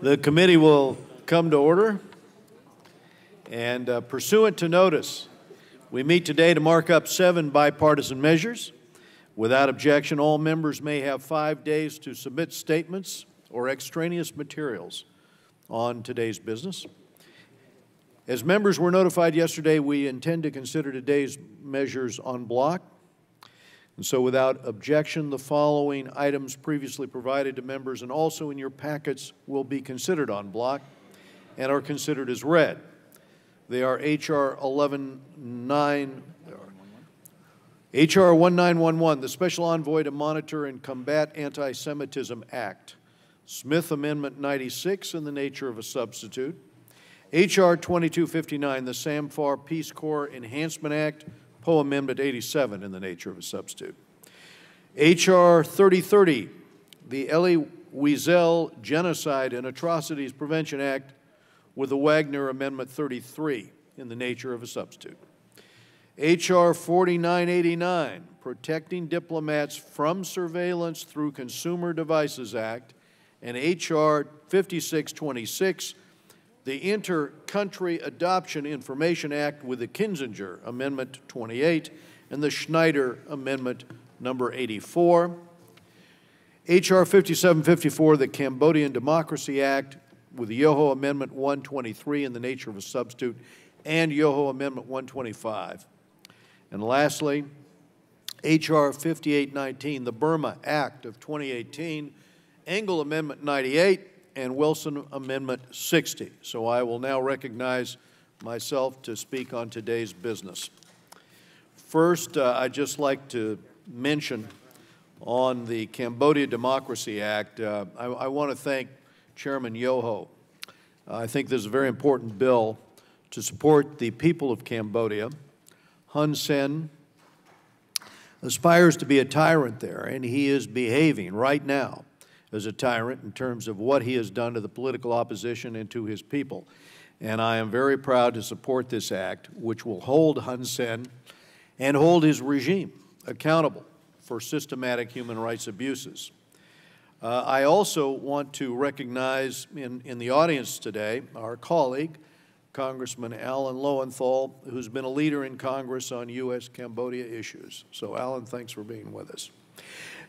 The committee will come to order. And pursuant to notice, we meet today to mark up 7 bipartisan measures. Without objection, all members may have 5 days to submit statements or extraneous materials on today's business. As members were notified yesterday, we intend to consider today's measures en bloc. And so without objection, the following items previously provided to members and also in your packets will be considered en bloc and are considered as read. They are H.R. 1911, the Special Envoy to Monitor and Combat Anti-Semitism Act, Smith Amendment 96 in the nature of a substitute, H.R. 2259, the Samfar Peace Corps Enhancement Act, Poe Amendment 87 in the nature of a substitute. H.R. 3030, the Elie Wiesel Genocide and Atrocities Prevention Act with the Wagner Amendment 33 in the nature of a substitute. H.R. 4989, Protecting Diplomats from Surveillance Through Consumer Devices Act, and H.R. 5626, the Inter-Country Adoption Information Act with the Kinzinger Amendment 28 and the Schneider Amendment number 84. H.R. 5754, the Cambodian Democracy Act with the Yoho Amendment 123 in the nature of a substitute and Yoho Amendment 125. And lastly, H.R. 5819, the Burma Act of 2018, Engel Amendment 98, and Wilson Amendment 60. So I will now recognize myself to speak on today's business. First, I'd just like to mention on the Cambodia Democracy Act, I want to thank Chairman Yoho. I think this is a very important bill to support the people of Cambodia. Hun Sen aspires to be a tyrant there, and he is behaving right now as a tyrant in terms of what he has done to the political opposition and to his people. And I am very proud to support this act, which will hold Hun Sen and hold his regime accountable for systematic human rights abuses. I also want to recognize in the audience today our colleague, Congressman Alan Lowenthal, who's been a leader in Congress on U.S.-Cambodia issues. So, Alan, thanks for being with us.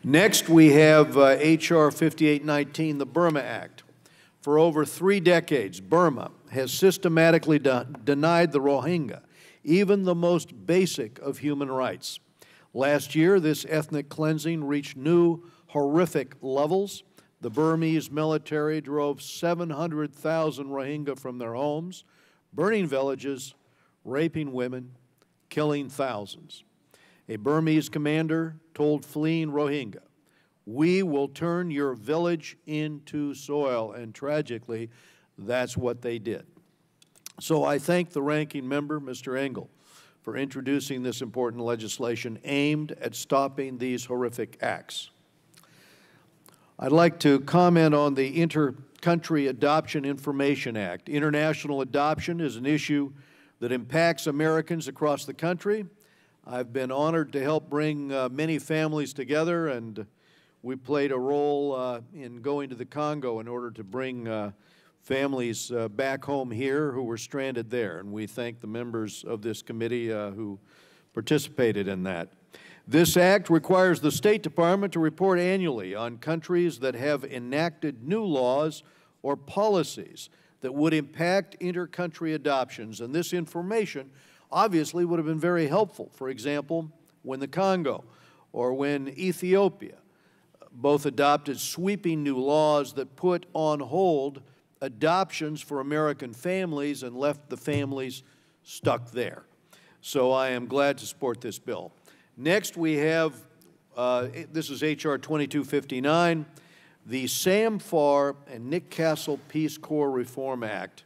Next, we have H.R. 5819, the Burma Act. For over 3 decades, Burma has systematically denied the Rohingya even the most basic of human rights. Last year, this ethnic cleansing reached new horrific levels. The Burmese military drove 700,000 Rohingya from their homes, burning villages, raping women, killing thousands. A Burmese commander told fleeing Rohingya, "We will turn your village into soil," and tragically, that's what they did. So I thank the ranking member, Mr. Engel, for introducing this important legislation aimed at stopping these horrific acts. I'd like to comment on the Inter-Country Adoption Information Act. International adoption is an issue that impacts Americans across the country. I've been honored to help bring many families together, and we played a role in going to the Congo in order to bring families back home here who were stranded there, and we thank the members of this committee who participated in that. This act requires the State Department to report annually on countries that have enacted new laws or policies that would impact inter-country adoptions, and this information obviously would have been very helpful. For example, when the Congo or when Ethiopia both adopted sweeping new laws that put on hold adoptions for American families and left the families stuck there. So I am glad to support this bill. Next, we have, this is H.R. 2259, the Samfar and Nick Castle Peace Corps Reform Act.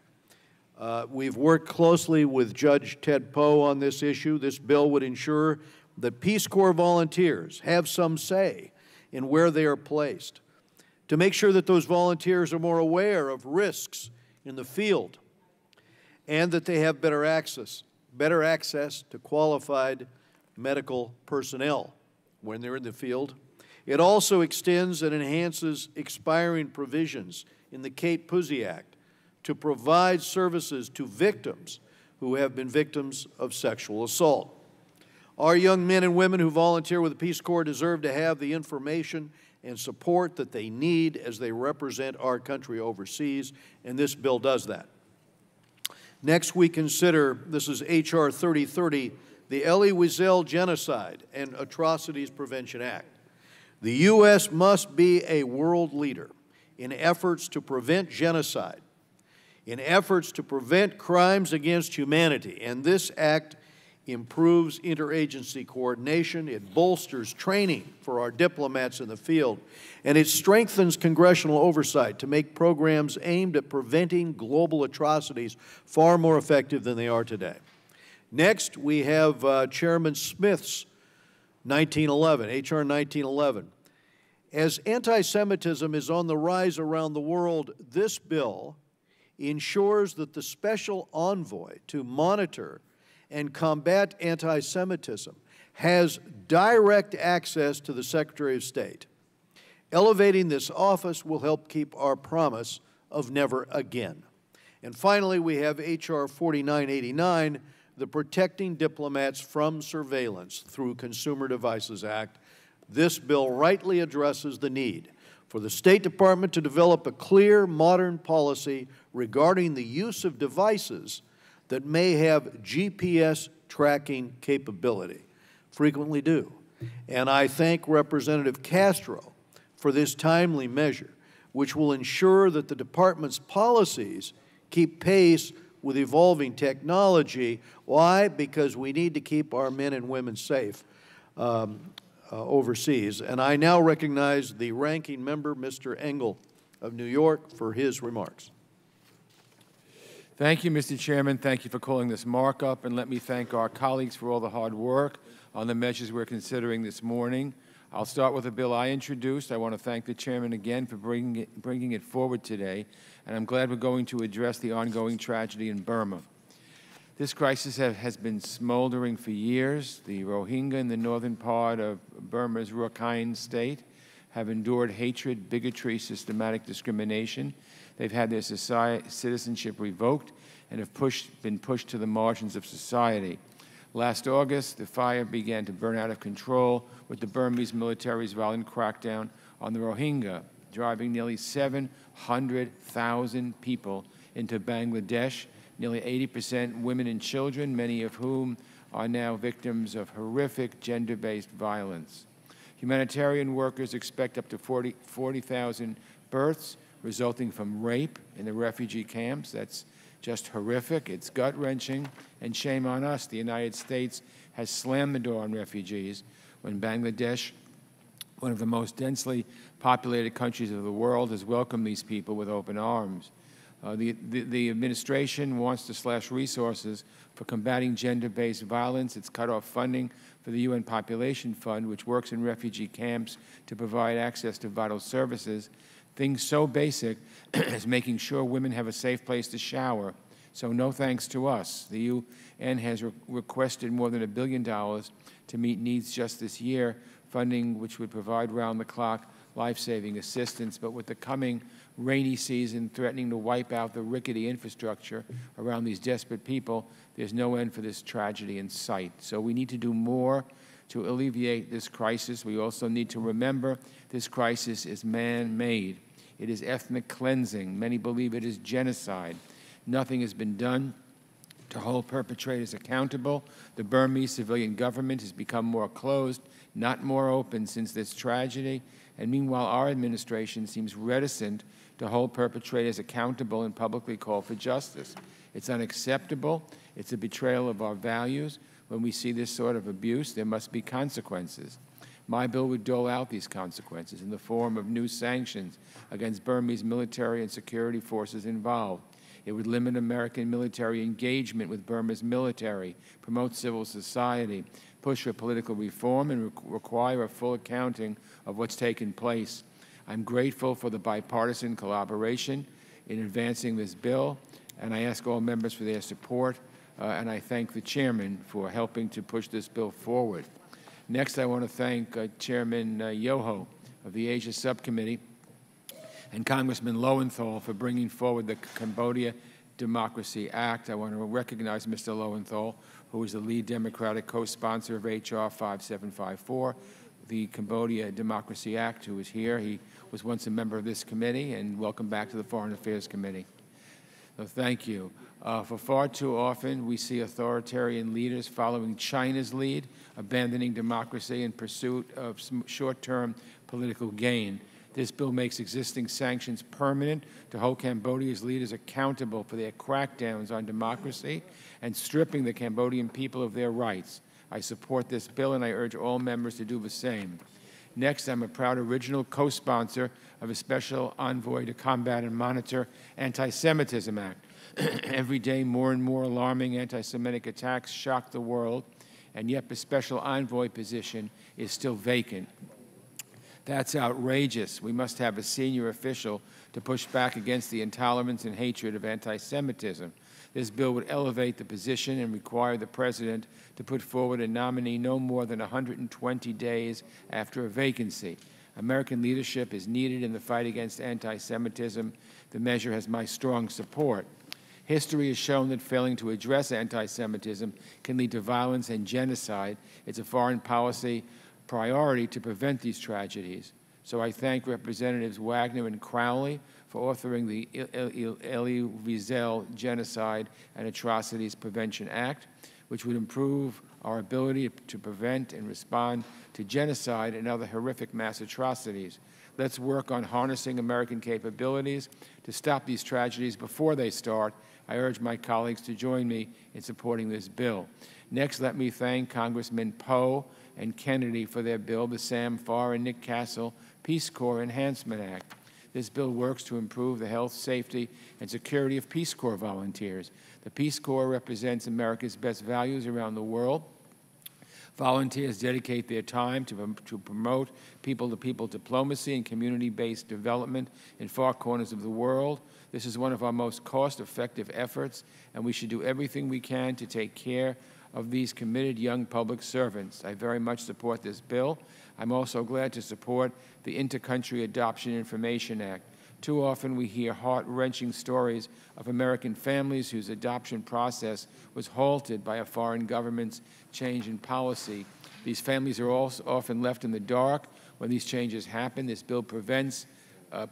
We've worked closely with Judge Ted Poe on this issue. This bill would ensure that Peace Corps volunteers have some say in where they are placed, to make sure that those volunteers are more aware of risks in the field, and that they have better access to qualified medical personnel when they're in the field. It also extends and enhances expiring provisions in the Kate Pusey Act to provide services to victims who have been victims of sexual assault. Our young men and women who volunteer with the Peace Corps deserve to have the information and support that they need as they represent our country overseas, and this bill does that. Next, we consider, this is H.R. 3030, the Elie Wiesel Genocide and Atrocities Prevention Act. The U.S. must be a world leader in efforts to prevent genocide, in efforts to prevent crimes against humanity, and this act improves interagency coordination, it bolsters training for our diplomats in the field, and it strengthens congressional oversight to make programs aimed at preventing global atrocities far more effective than they are today. Next, we have Chairman Smith's 1911, H.R. 1911. As anti-Semitism is on the rise around the world, this bill ensures that the special envoy to monitor and combat anti-Semitism has direct access to the Secretary of State. Elevating this office will help keep our promise of never again. And finally, we have H.R. 4989, the Protecting Diplomats from Surveillance Through Consumer Devices Act. This bill rightly addresses the need for the State Department to develop a clear, modern policy regarding the use of devices that may have GPS tracking capability, frequently do. And I thank Representative Castro for this timely measure, which will ensure that the Department's policies keep pace with evolving technology. Why? Because we need to keep our men and women safe overseas. And I now recognize the ranking member, Mr. Engel of New York, for his remarks. Thank you, Mr. Chairman. Thank you for calling this markup, and let me thank our colleagues for all the hard work on the measures we're considering this morning. I'll start with a bill I introduced. I want to thank the Chairman again for bringing it forward today, and I'm glad we're going to address the ongoing tragedy in Burma. This crisis has been smoldering for years. The Rohingya in the northern part of Burma's Rakhine state have endured hatred, bigotry, systematic discrimination. They've had their citizenship revoked and have been pushed to the margins of society. Last August, the fire began to burn out of control with the Burmese military's violent crackdown on the Rohingya, driving nearly 700,000 people into Bangladesh, nearly 80% women and children, many of whom are now victims of horrific gender-based violence. Humanitarian workers expect up to 40,000 births resulting from rape in the refugee camps. That's just horrific. It's gut-wrenching, and shame on us. The United States has slammed the door on refugees when Bangladesh, one of the most densely populated countries of the world, has welcomed these people with open arms. The administration wants to slash resources for combating gender-based violence. It's cut off funding for the UN Population Fund, which works in refugee camps to provide access to vital services. Things so basic as making sure women have a safe place to shower. So no thanks to us. The UN has requested more than $1 billion to meet needs just this year, funding which would provide round-the-clock life-saving assistance. But with the coming rainy season threatening to wipe out the rickety infrastructure around these desperate people, there's no end for this tragedy in sight. So we need to do more to alleviate this crisis. We also need to remember this crisis is man-made. It is ethnic cleansing. Many believe it is genocide. Nothing has been done to hold perpetrators accountable. The Burmese civilian government has become more closed, not more open since this tragedy. And meanwhile, our administration seems reticent to hold perpetrators accountable and publicly call for justice. It's unacceptable. It's a betrayal of our values. When we see this sort of abuse, there must be consequences. My bill would dole out these consequences in the form of new sanctions against Burmese military and security forces involved. It would limit American military engagement with Burma's military, promote civil society, push for political reform, and require a full accounting of what's taken place. I'm grateful for the bipartisan collaboration in advancing this bill, and I ask all members for their support, and I thank the Chairman for helping to push this bill forward. Next, I want to thank Chairman Yoho of the Asia Subcommittee. and Congressman Lowenthal for bringing forward the Cambodia Democracy Act. I want to recognize Mr. Lowenthal, who is the lead Democratic co-sponsor of H.R. 5754, the Cambodia Democracy Act, who is here. He was once a member of this committee, and welcome back to the Foreign Affairs Committee. So thank you. For far too often, we see authoritarian leaders following China's lead, abandoning democracy in pursuit of short-term political gain. This bill makes existing sanctions permanent to hold Cambodia's leaders accountable for their crackdowns on democracy and stripping the Cambodian people of their rights. I support this bill, and I urge all members to do the same. Next, I'm a proud original co-sponsor of a special envoy to combat and monitor Anti-Semitism Act. Every day, more and more alarming anti-Semitic attacks shock the world, and yet the special envoy position is still vacant. That's outrageous. We must have a senior official to push back against the intolerance and hatred of anti-Semitism. This bill would elevate the position and require the President to put forward a nominee no more than 120 days after a vacancy. American leadership is needed in the fight against anti-Semitism. The measure has my strong support. History has shown that failing to address anti-Semitism can lead to violence and genocide. It's a foreign policy priority to prevent these tragedies. So I thank Representatives Wagner and Crowley for authoring the Elie Wiesel Genocide and Atrocities Prevention Act, which would improve our ability to prevent and respond to genocide and other horrific mass atrocities. Let's work on harnessing American capabilities to stop these tragedies before they start. I urge my colleagues to join me in supporting this bill. Next, let me thank Congressmen Poe and Kennedy for their bill, the Sam Farr and Nick Castle Peace Corps Enhancement Act. This bill works to improve the health, safety, and security of Peace Corps volunteers. The Peace Corps represents America's best values around the world. Volunteers dedicate their time to promote people-to-people diplomacy and community-based development in far corners of the world. This is one of our most cost-effective efforts, and we should do everything we can to take care of these committed young public servants. I very much support this bill. I'm also glad to support the Inter-Country Adoption Information Act. Too often we hear heart-wrenching stories of American families whose adoption process was halted by a foreign government's change in policy. These families are also often left in the dark when these changes happen. This bill presents a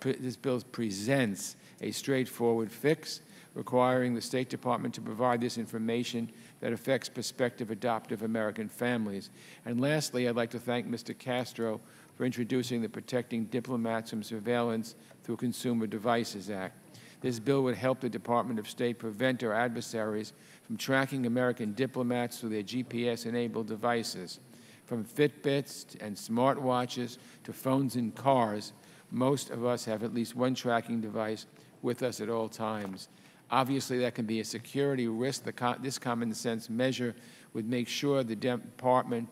straightforward fix, requiring the State Department to provide this information that affects prospective adoptive American families. And lastly, I'd like to thank Mr. Castro for introducing the Protecting Diplomats from Surveillance Through Consumer Devices Act. This bill would help the Department of State prevent our adversaries from tracking American diplomats through their GPS-enabled devices. From Fitbits and smartwatches to phones in cars, most of us have at least one tracking device with us at all times. Obviously, that can be a security risk. This common sense measure would make sure the department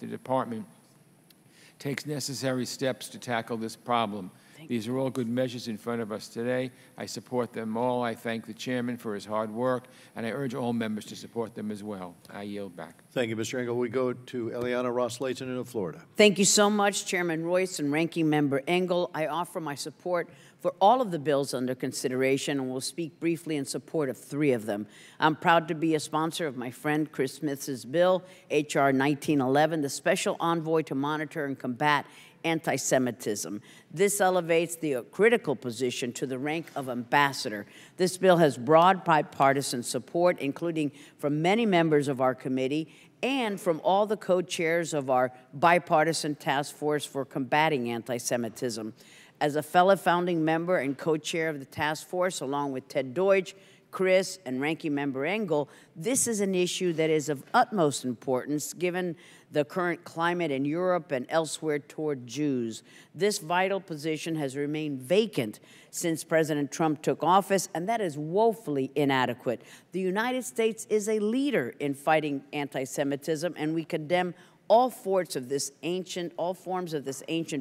takes necessary steps to tackle this problem. These are all good measures in front of us today. I support them all. I thank the chairman for his hard work, and I urge all members to support them as well. I yield back. Thank you, Mr. Engel. We go to Eliana Ross-Layton of Florida. Thank you so much, Chairman Royce and Ranking Member Engel. I offer my support for all of the bills under consideration and will speak briefly in support of 3 of them. I'm proud to be a sponsor of my friend Chris Smith's bill, H.R. 1911, the Special Envoy to Monitor and Combat Anti-Semitism. This elevates the critical position to the rank of ambassador. This bill has broad bipartisan support, including from many members of our committee and from all the co-chairs of our bipartisan task force for combating anti-Semitism. As a fellow founding member and co-chair of the task force, along with Ted Deutsch, Chris, and Ranking Member Engel, this is an issue that is of utmost importance given the current climate in Europe and elsewhere toward Jews. This vital position has remained vacant since President Trump took office, and that is woefully inadequate. The United States is a leader in fighting anti-Semitism, and we condemn all forms of this ancient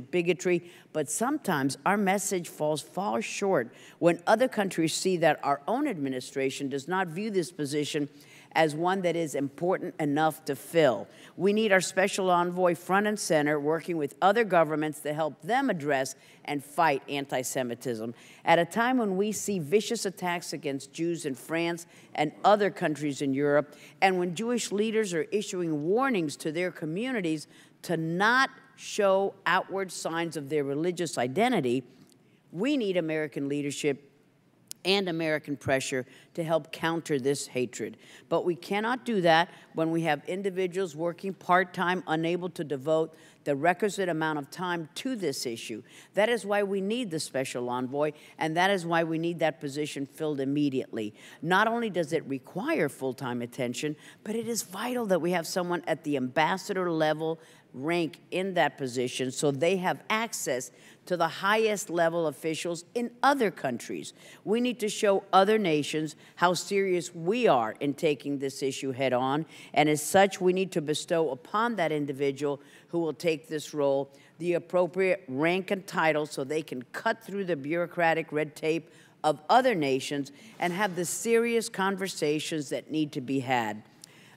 bigotry, but sometimes our message falls far short when other countries see that our own administration does not view this position as one that is important enough to fill. We need our special envoy front and center, working with other governments to help them address and fight anti-Semitism. At a time when we see vicious attacks against Jews in France and other countries in Europe, and when Jewish leaders are issuing warnings to their communities to not show outward signs of their religious identity, we need American leadership and American pressure to help counter this hatred. But we cannot do that when we have individuals working part-time, unable to devote the requisite amount of time to this issue. That is why we need the special envoy, and that is why we need that position filled immediately. Not only does it require full-time attention, but it is vital that we have someone at the ambassador level rank in that position so they have access to the highest level officials in other countries. We need to show other nations how serious we are in taking this issue head on, and as such, we need to bestow upon that individual who will take this role the appropriate rank and title so they can cut through the bureaucratic red tape of other nations and have the serious conversations that need to be had.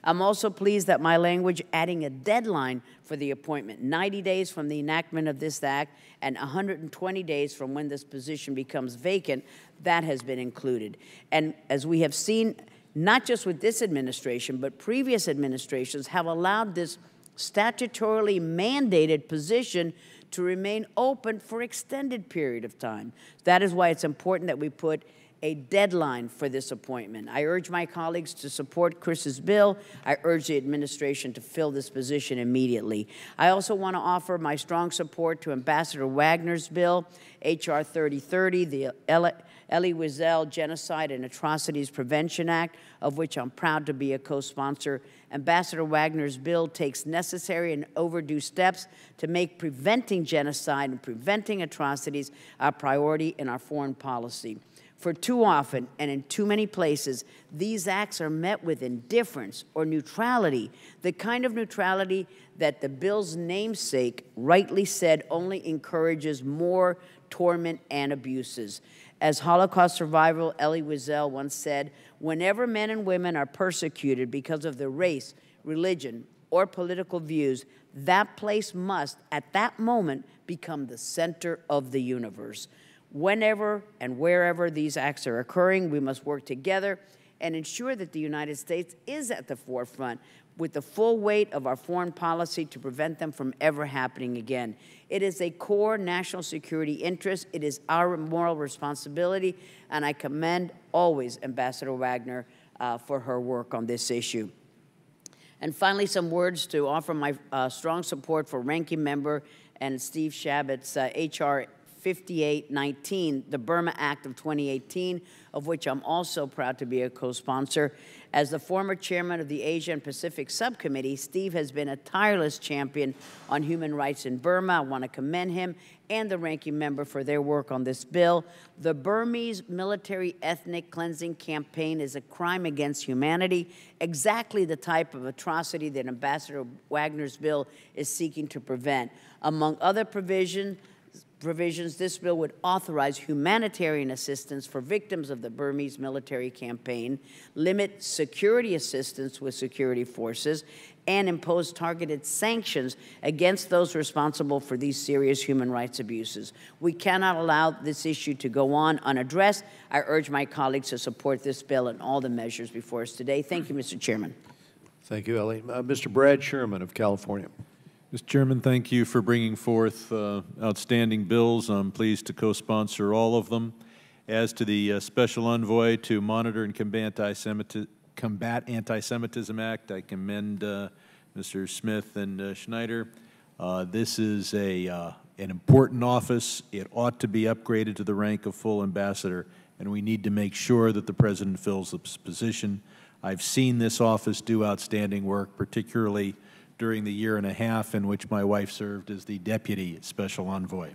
I'm also pleased that my language adding a deadline for the appointment, 90 days from the enactment of this act and 120 days from when this position becomes vacant, that has been included. And as we have seen, not just with this administration, but previous administrations have allowed this statutorily mandated position to remain open for extended period of time. That is why it's important that we put a deadline for this appointment. I urge my colleagues to support Chris's bill. I urge the administration to fill this position immediately. I also want to offer my strong support to Ambassador Wagner's bill, H.R. 3030, the Elie Wiesel Genocide and Atrocities Prevention Act, of which I'm proud to be a co-sponsor. Ambassador Wagner's bill takes necessary and overdue steps to make preventing genocide and preventing atrocities a priority in our foreign policy. For too often and in too many places, these acts are met with indifference or neutrality, the kind of neutrality that the bill's namesake rightly said only encourages more torment and abuses. As Holocaust survivor Elie Wiesel once said, whenever men and women are persecuted because of their race, religion, or political views, that place must, at that moment, become the center of the universe. Whenever and wherever these acts are occurring, we must work together and ensure that the United States is at the forefront with the full weight of our foreign policy to prevent them from ever happening again. It is a core national security interest. It is our moral responsibility, and I commend always Ambassador Wagner for her work on this issue. And finally, some words to offer my strong support for Ranking Member and Steve Shabat's H.R. 5819, the Burma Act of 2018, of which I'm also proud to be a co-sponsor. As the former chairman of the Asia and Pacific Subcommittee, Steve has been a tireless champion on human rights in Burma. I want to commend him and the ranking member for their work on this bill. The Burmese military ethnic cleansing campaign is a crime against humanity, exactly the type of atrocity that Ambassador Wagner's bill is seeking to prevent. Among other provisions, this bill would authorize humanitarian assistance for victims of the Burmese military campaign, limit security assistance with security forces, and impose targeted sanctions against those responsible for these serious human rights abuses. We cannot allow this issue to go on unaddressed. I urge my colleagues to support this bill and all the measures before us today. Thank you, Mr. Chairman. Thank you, Ellie. Mr. Brad Sherman of California. Mr. Chairman, thank you for bringing forth outstanding bills. I'm pleased to co-sponsor all of them. As to the Special Envoy to Monitor and Combat Anti-Semitism Act, I commend Mr. Smith and Schneider. This is an important office. It ought to be upgraded to the rank of full ambassador, and we need to make sure that the President fills this position. I've seen this office do outstanding work, particularly during the year and a half in which my wife served as the Deputy Special Envoy.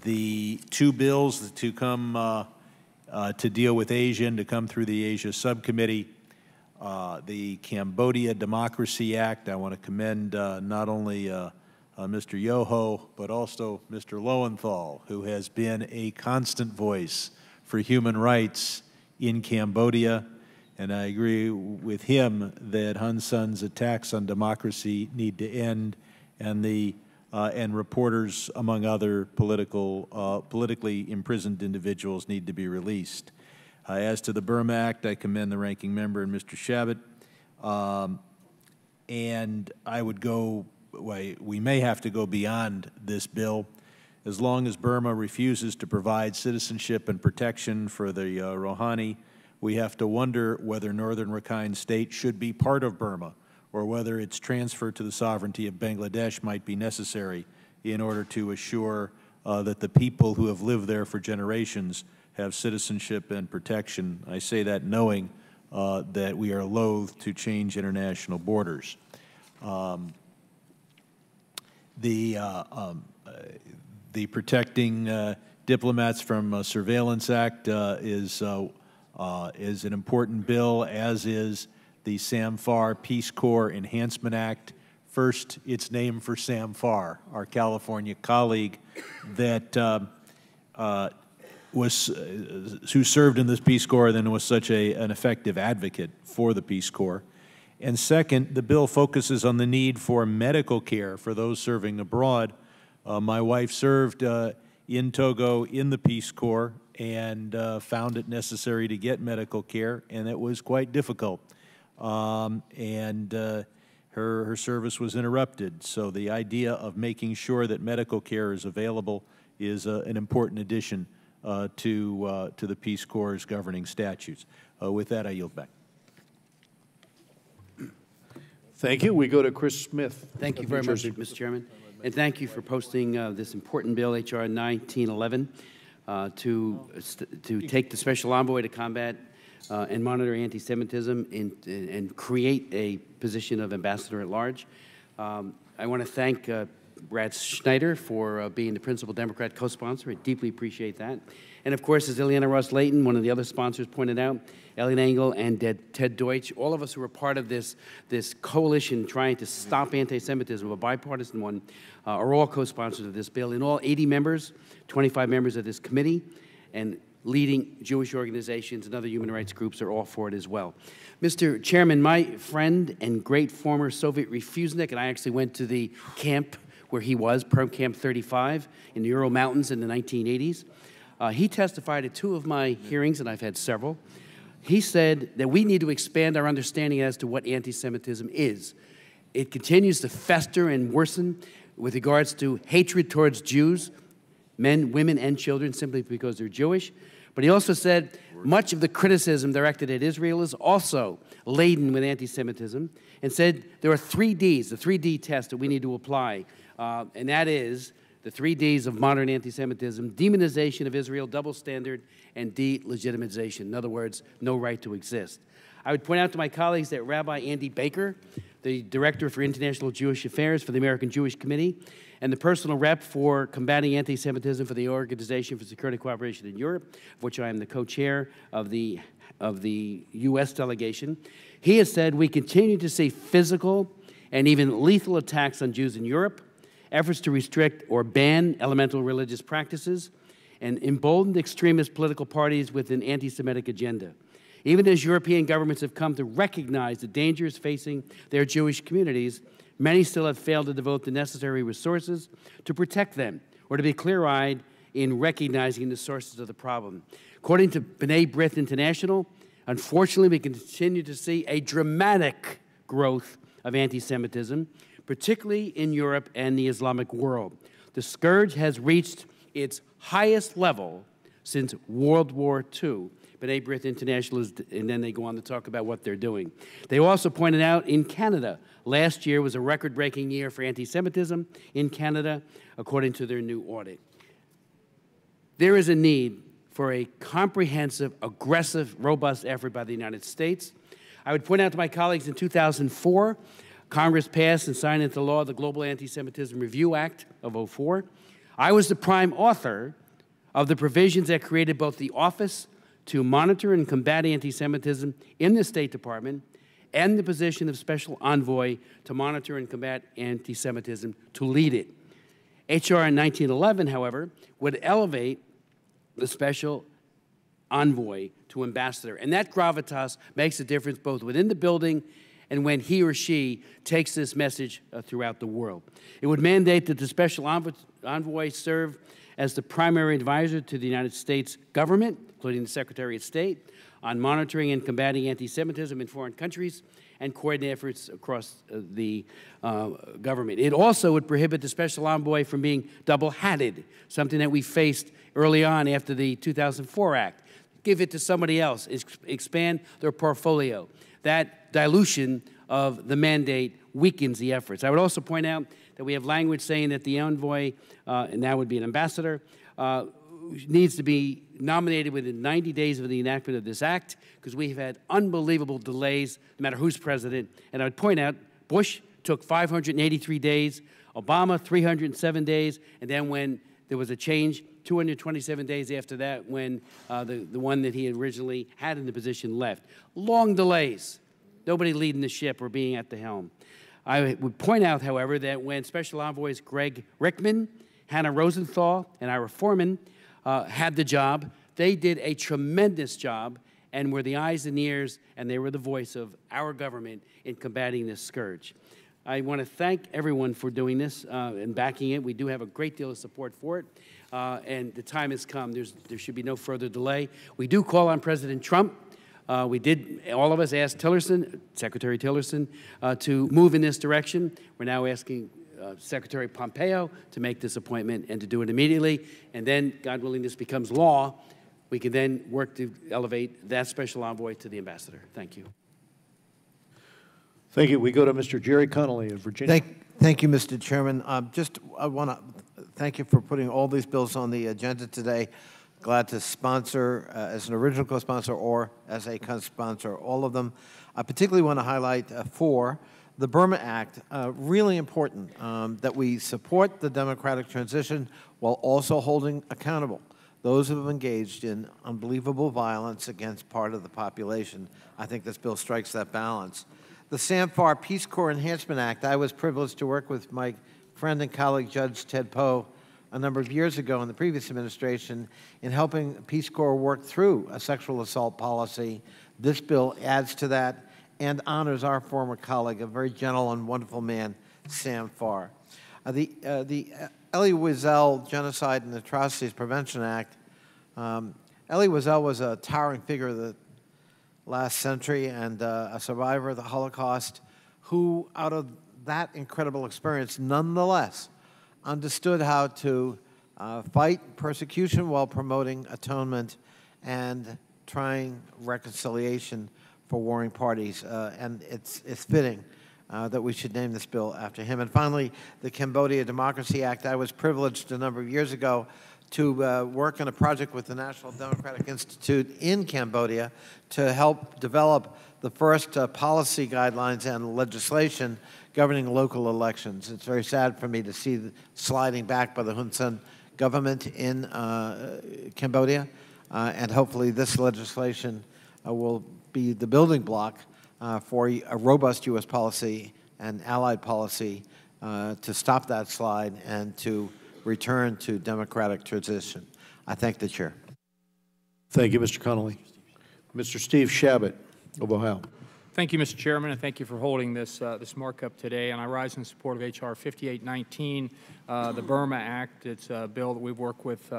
The two bills to come to deal with Asia and to come through the Asia Subcommittee, the Cambodia Democracy Act, I want to commend not only Mr. Yoho, but also Mr. Lowenthal, who has been a constant voice for human rights in Cambodia. And I agree with him that Hun Sen's attacks on democracy need to end, and reporters, among other politically imprisoned individuals, need to be released. As to the Burma Act, I commend the ranking member and Mr. Shabbat. And I would go, we may have to go beyond this bill. As long as Burma refuses to provide citizenship and protection for the Rohingya, we have to wonder whether Northern Rakhine State should be part of Burma, or whether its transfer to the sovereignty of Bangladesh might be necessary in order to assure that the people who have lived there for generations have citizenship and protection. I say that knowing that we are loath to change international borders. The Protecting Diplomats from Surveillance Act is an important bill, as is the Sam Farr Peace Corps Enhancement Act. First, it's named for Sam Farr, our California colleague that who served in this Peace Corps, then was such an effective advocate for the Peace Corps. And second, the bill focuses on the need for medical care for those serving abroad. My wife served in Togo in the Peace Corps and found it necessary to get medical care, and it was quite difficult. Her service was interrupted. So the idea of making sure that medical care is available is an important addition to the Peace Corps' governing statutes. With that, I yield back. Thank you. We go to Chris Smith. Thank you very much, Mr. Chairman. And thank you for posting this important bill, H.R. 1911, to take the special envoy to combat and monitor anti-Semitism and create a position of ambassador at large. I want to thank Brad Schneider for being the principal Democrat co-sponsor. I deeply appreciate that. And of course, as Ileana Ross-Layton, one of the other sponsors, pointed out, Eliot Engel and Ted Deutsch, all of us who were part of this coalition trying to stop anti-Semitism, a bipartisan one, are all co-sponsors of this bill. In all, 80 members, 25 members of this committee, and leading Jewish organizations and other human rights groups are all for it as well. Mr. Chairman, my friend and great former Soviet refusenik, and I actually went to the camp where he was, Perm Camp 35, in the Ural Mountains in the 1980s. He testified at 2 of my hearings, and I've had several. He said that we need to expand our understanding as to what anti-Semitism is. It continues to fester and worsen with regards to hatred towards Jews, men, women, and children, simply because they're Jewish. But he also said much of the criticism directed at Israel is also laden with anti-Semitism, and said there are 3 Ds, the 3D test that we need to apply, and that is the 3 Ds of modern anti-Semitism: demonization of Israel, double standard, and delegitimization. In other words, no right to exist. I would point out to my colleagues that Rabbi Andy Baker, the Director for International Jewish Affairs for the American Jewish Committee, and the personal rep for combating anti-Semitism for the Organization for Security Cooperation in Europe, of which I am the co-chair of the U.S. delegation, he has said we continue to see physical and even lethal attacks on Jews in Europe, efforts to restrict or ban elemental religious practices, and emboldened extremist political parties with an anti-Semitic agenda. Even as European governments have come to recognize the dangers facing their Jewish communities, many still have failed to devote the necessary resources to protect them or to be clear-eyed in recognizing the sources of the problem. According to B'nai B'rith International, unfortunately, we continue to see a dramatic growth of anti-Semitism, particularly in Europe and the Islamic world. The scourge has reached its highest level since World War II. B'nai B'rith International is, and then they go on to talk about what they're doing. They also pointed out in Canada, last year was a record-breaking year for anti-Semitism in Canada, according to their new audit. There is a need for a comprehensive, aggressive, robust effort by the United States. I would point out to my colleagues in 2004, Congress passed and signed into law the Global Anti-Semitism Review Act of '04. I was the prime author of the provisions that created both the Office to Monitor and Combat Anti-Semitism in the State Department and the position of Special Envoy to Monitor and Combat Anti-Semitism to lead it. H.R. 1911, however, would elevate the Special envoy to ambassador. And that gravitas makes a difference both within the building and when he or she takes this message throughout the world. It would mandate that the special envoy serve as the primary advisor to the United States government, including the Secretary of State, on monitoring and combating anti-Semitism in foreign countries and coordinate efforts across the government. It also would prohibit the special envoy from being double-hatted, something that we faced early on after the 2004 Act. Give it to somebody else, expand their portfolio. That dilution of the mandate weakens the efforts. I would also point out that we have language saying that the envoy, and that would be an ambassador, needs to be nominated within 90 days of the enactment of this act, because we have had unbelievable delays, no matter who's president. And I would point out, Bush took 583 days, Obama 307 days, and then when there was a change, 227 days after that, when the one that he originally had in the position left. Long delays, nobody leading the ship or being at the helm. I would point out, however, that when Special Envoys Greg Rickman, Hannah Rosenthal, and Ira Foreman had the job, they did a tremendous job and were the eyes and ears, and they were the voice of our government in combating this scourge. I want to thank everyone for doing this and backing it. We do have a great deal of support for it, and the time has come. There should be no further delay. We do call on President Trump. We did, all of us asked Tillerson, Secretary Tillerson, to move in this direction. We're now asking Secretary Pompeo to make this appointment and to do it immediately. And then, God willing, this becomes law. We can then work to elevate that special envoy to the ambassador. Thank you. Thank you. We go to Mr. Jerry Connolly of Virginia. Thank you, Mr. Chairman. I want to thank you for putting all these bills on the agenda today. Glad to sponsor as an original co-sponsor or as a co-sponsor all of them. I particularly want to highlight four. The Burma Act, really important that we support the democratic transition while also holding accountable those who have engaged in unbelievable violence against part of the population. I think this bill strikes that balance. The SAMFAR Peace Corps Enhancement Act, I was privileged to work with my friend and colleague Judge Ted Poe a number of years ago in the previous administration in helping Peace Corps work through a sexual assault policy. This bill adds to that and honors our former colleague, a very gentle and wonderful man, Sam Farr. The Elie Wiesel Genocide and Atrocities Prevention Act, Elie Wiesel was a towering figure of the last century and a survivor of the Holocaust who, out of that incredible experience, nonetheless understood how to fight persecution while promoting atonement and trying reconciliation for warring parties, and it's fitting that we should name this bill after him. And finally, the Cambodia Democracy Act. I was privileged a number of years ago to work on a project with the National Democratic Institute in Cambodia to help develop the first policy guidelines and legislation governing local elections. It's very sad for me to see the sliding back by the Hun Sen government in Cambodia, and hopefully this legislation will be the building block for a robust U.S. policy and allied policy to stop that slide and to return to democratic transition. I thank the chair. Thank you, Mr. Connolly. Mr. Steve Shabbat of Ohio. Thank you, Mr. Chairman, and thank you for holding this markup today. And I rise in support of H.R. 5819, the Burma Act. It's a bill that we've worked with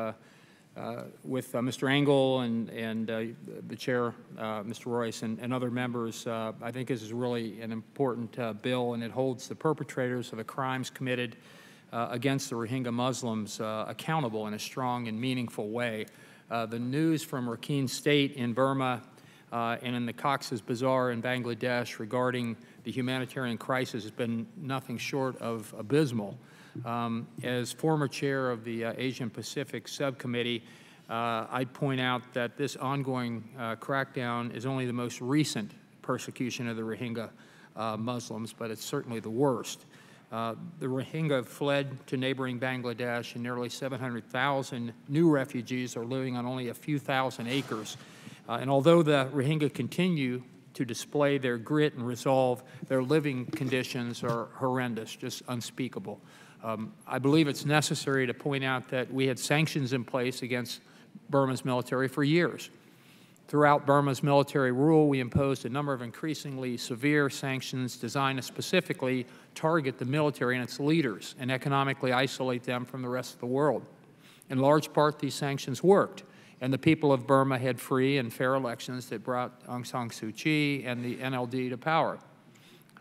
Mr. Engel and the chair, Mr. Royce, and other members. I think this is really an important bill, and it holds the perpetrators of the crimes committed against the Rohingya Muslims accountable in a strong and meaningful way. The news from Rakhine State in Burma and in the Cox's Bazar in Bangladesh regarding the humanitarian crisis has been nothing short of abysmal. As former chair of the Asian Pacific Subcommittee, I'd point out that this ongoing crackdown is only the most recent persecution of the Rohingya Muslims, but it's certainly the worst. The Rohingya fled to neighboring Bangladesh, and nearly 700,000 new refugees are living on only a few thousand acres. And although the Rohingya continue to display their grit and resolve, their living conditions are horrendous, just unspeakable. I believe it's necessary to point out that we had sanctions in place against Burma's military for years. Throughout Burma's military rule, we imposed a number of increasingly severe sanctions designed to specifically target the military and its leaders and economically isolate them from the rest of the world. In large part, these sanctions worked, and the people of Burma had free and fair elections that brought Aung San Suu Kyi and the NLD to power.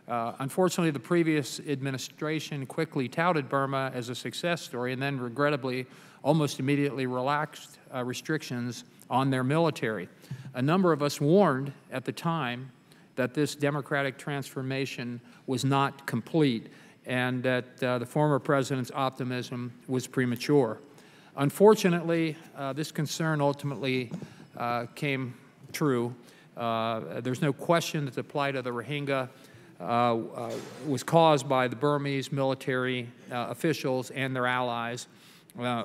Unfortunately, the previous administration quickly touted Burma as a success story and then regrettably almost immediately relaxed restrictions on their military. A number of us warned at the time that this democratic transformation was not complete and that the former president's optimism was premature. Unfortunately, this concern ultimately came true. There's no question that the plight of the Rohingya was caused by the Burmese military officials and their allies.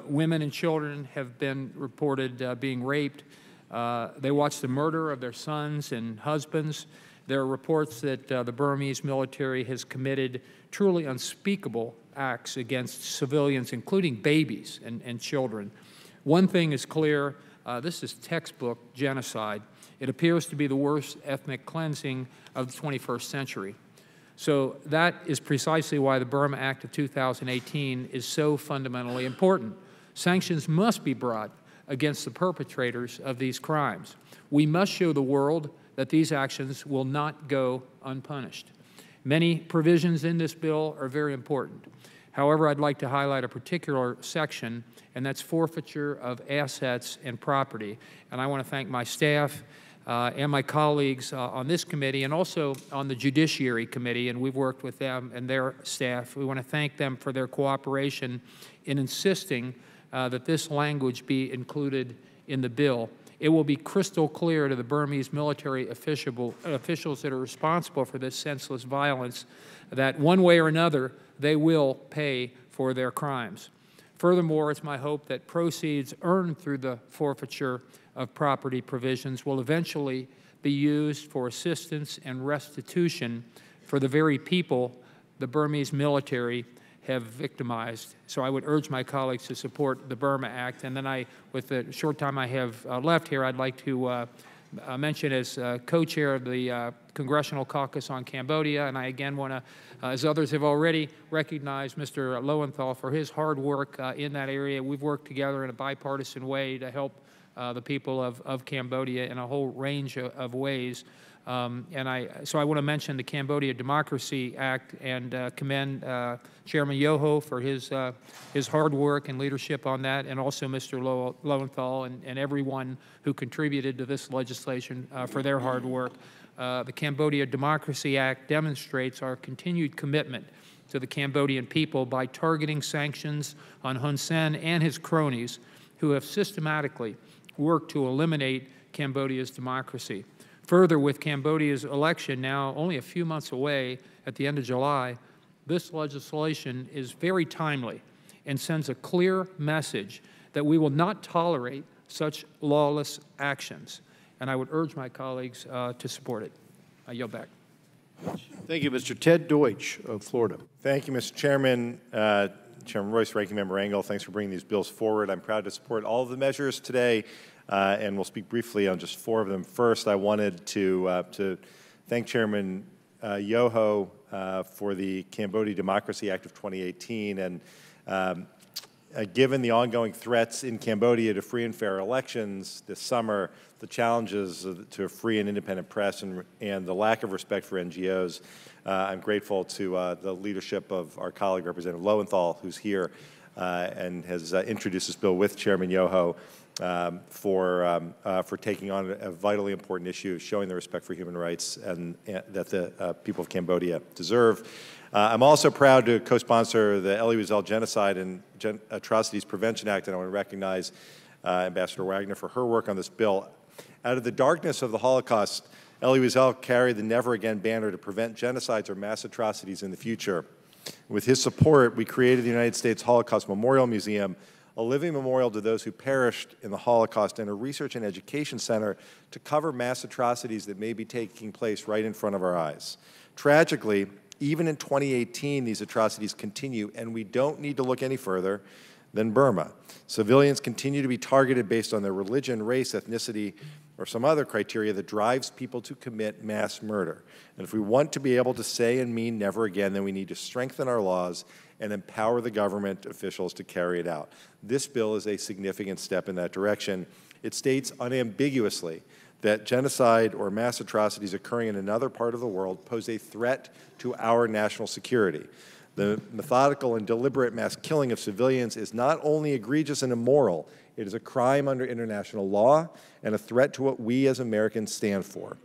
Women and children have been reported being raped. They watched the murder of their sons and husbands. There are reports that the Burmese military has committed truly unspeakable acts against civilians, including babies and children. One thing is clear, this is textbook genocide. It appears to be the worst ethnic cleansing of the 21st century. So that is precisely why the Burma Act of 2018 is so fundamentally important. Sanctions must be brought against the perpetrators of these crimes. We must show the world that these actions will not go unpunished. Many provisions in this bill are very important. However, I'd like to highlight a particular section, and that's forfeiture of assets and property. And I want to thank my staff and my colleagues on this committee and also on the Judiciary Committee, and we've worked with them and their staff. We want to thank them for their cooperation in insisting that this language be included in the bill. It will be crystal clear to the Burmese military officials that are responsible for this senseless violence that one way or another they will pay for their crimes. Furthermore, it's my hope that proceeds earned through the forfeiture of property provisions will eventually be used for assistance and restitution for the very people the Burmese military have victimized. So I would urge my colleagues to support the Burma Act. And then with the short time I have left here, I'd like to mention as co-chair of the Congressional Caucus on Cambodia, and I again want to, as others have already, recognize Mr. Lowenthal for his hard work in that area. We've worked together in a bipartisan way to help the people of Cambodia in a whole range of ways. So I want to mention the Cambodia Democracy Act and commend Chairman Yoho for his hard work and leadership on that, and also Mr. Lowenthal and everyone who contributed to this legislation for their hard work. The Cambodia Democracy Act demonstrates our continued commitment to the Cambodian people by targeting sanctions on Hun Sen and his cronies who have systematically worked to eliminate Cambodia's democracy. Further, with Cambodia's election now only a few months away at the end of July, this legislation is very timely and sends a clear message that we will not tolerate such lawless actions. And I would urge my colleagues to support it. I yield back. Thank you, Mr. Ted Deutsch of Florida. Thank you, Mr. Chairman. Chairman Royce, Ranking Member Engel, thanks for bringing these bills forward. I'm proud to support all of the measures today, and we'll speak briefly on just 4 of them. First, I wanted to thank Chairman Yoho for the Cambodia Democracy Act of 2018. And given the ongoing threats in Cambodia to free and fair elections this summer, the challenges to a free and independent press and the lack of respect for NGOs, I'm grateful to the leadership of our colleague, Representative Lowenthal, who's here and has introduced this bill with Chairman Yoho for taking on a vitally important issue, showing the respect for human rights and that the people of Cambodia deserve. I'm also proud to co-sponsor the Elie Wiesel Genocide and Atrocities Prevention Act, and I want to recognize Ambassador Wagner for her work on this bill. Out of the darkness of the Holocaust, Elie Wiesel carried the Never Again banner to prevent genocides or mass atrocities in the future. With his support, we created the United States Holocaust Memorial Museum, a living memorial to those who perished in the Holocaust, and a research and education center to cover mass atrocities that may be taking place right in front of our eyes. Tragically, even in 2018, these atrocities continue, and we don't need to look any further than Burma. Civilians continue to be targeted based on their religion, race, ethnicity, or some other criteria that drives people to commit mass murder. And if we want to be able to say and mean never again, then we need to strengthen our laws and empower the government officials to carry it out. This bill is a significant step in that direction. It states unambiguously that genocide or mass atrocities occurring in another part of the world pose a threat to our national security. The methodical and deliberate mass killing of civilians is not only egregious and immoral, it is a crime under international law and a threat to what we as Americans stand for.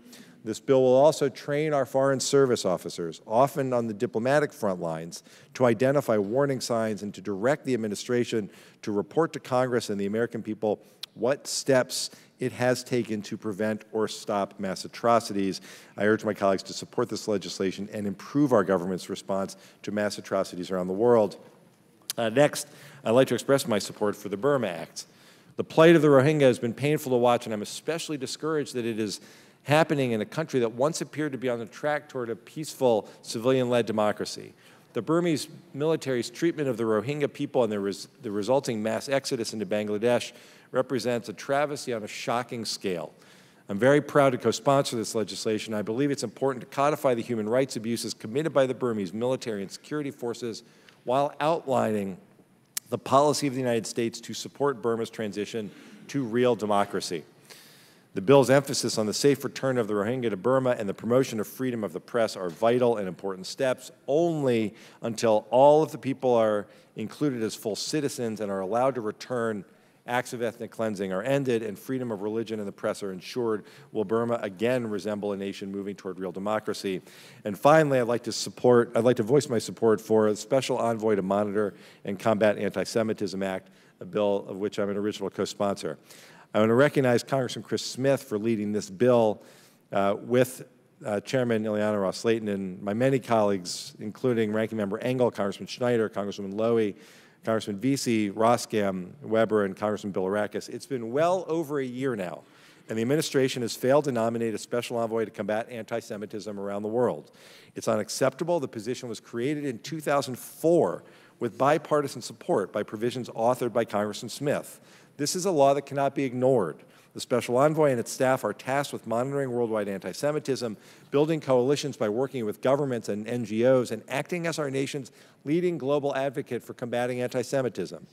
This bill will also train our Foreign Service officers, often on the diplomatic front lines, to identify warning signs and to direct the administration to report to Congress and the American people what steps it has taken to prevent or stop mass atrocities. I urge my colleagues to support this legislation and improve our government's response to mass atrocities around the world. Next, I'd like to express my support for the Burma Act. The plight of the Rohingya has been painful to watch, and I'm especially discouraged that it is happening in a country that once appeared to be on the track toward a peaceful, civilian-led democracy. The Burmese military's treatment of the Rohingya people and the resulting mass exodus into Bangladesh represents a travesty on a shocking scale. I'm very proud to co-sponsor this legislation. I believe it's important to codify the human rights abuses committed by the Burmese military and security forces while outlining the policy of the United States to support Burma's transition to real democracy. The bill's emphasis on the safe return of the Rohingya to Burma and the promotion of freedom of the press are vital and important steps. Only until all of the people are included as full citizens and are allowed to return, acts of ethnic cleansing are ended and freedom of religion and the press are ensured, will Burma again resemble a nation moving toward real democracy. And finally, I'd like to voice my support for a special envoy to monitor and combat anti-Semitism act, a bill of which I'm an original co-sponsor. I want to recognize Congressman Chris Smith for leading this bill with Chairman Ileana Ros-Lehtinen and my many colleagues, including Ranking Member Engel, Congressman Schneider, Congresswoman Lowy, Congressman Vesey, Roskam, Weber, and Congressman Bilirakis. It's been well over a year now, and the administration has failed to nominate a special envoy to combat anti-Semitism around the world. It's unacceptable. The position was created in 2004 with bipartisan support by provisions authored by Congressman Smith. This is a law that cannot be ignored. The special envoy and its staff are tasked with monitoring worldwide anti-Semitism, building coalitions by working with governments and NGOs, and acting as our nation's leading global advocate for combating anti-Semitism.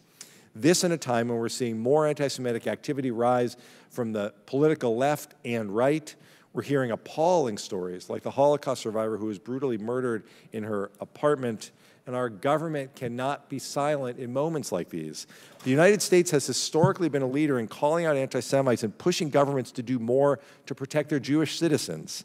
This in a time when we're seeing more anti-Semitic activity rise from the political left and right. We're hearing appalling stories like the Holocaust survivor who was brutally murdered in her apartment, and our government cannot be silent in moments like these. The United States has historically been a leader in calling out anti-Semites and pushing governments to do more to protect their Jewish citizens.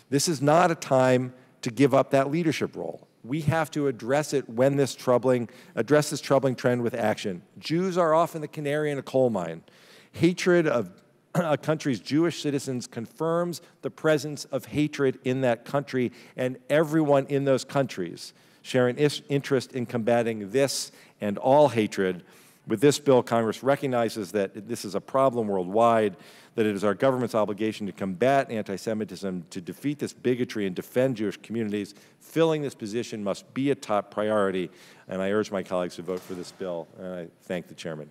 This is not a time to give up that leadership role. We have to address this troubling trend with action. Jews are often the canary in a coal mine. Hatred of a country's Jewish citizens confirms the presence of hatred in that country, and everyone in those countries share an interest in combating this and all hatred. With this bill, Congress recognizes that this is a problem worldwide, that it is our government's obligation to combat anti-Semitism, to defeat this bigotry and defend Jewish communities. Filling this position must be a top priority, and I urge my colleagues to vote for this bill, and I thank the chairman.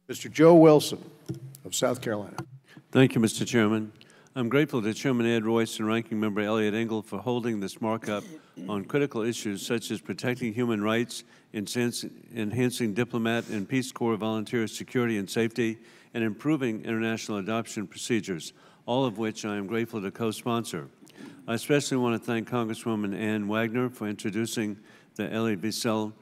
Mr. Joe Wilson of South Carolina. Thank you, Mr. Chairman. I'm grateful to Chairman Ed Royce and Ranking Member Elliott Engel for holding this markup on critical issues such as protecting human rights, enhancing diplomat and Peace Corps volunteer security and safety, and improving international adoption procedures, all of which I am grateful to co-sponsor. I especially want to thank Congresswoman Ann Wagner for introducing the Elie Wiesel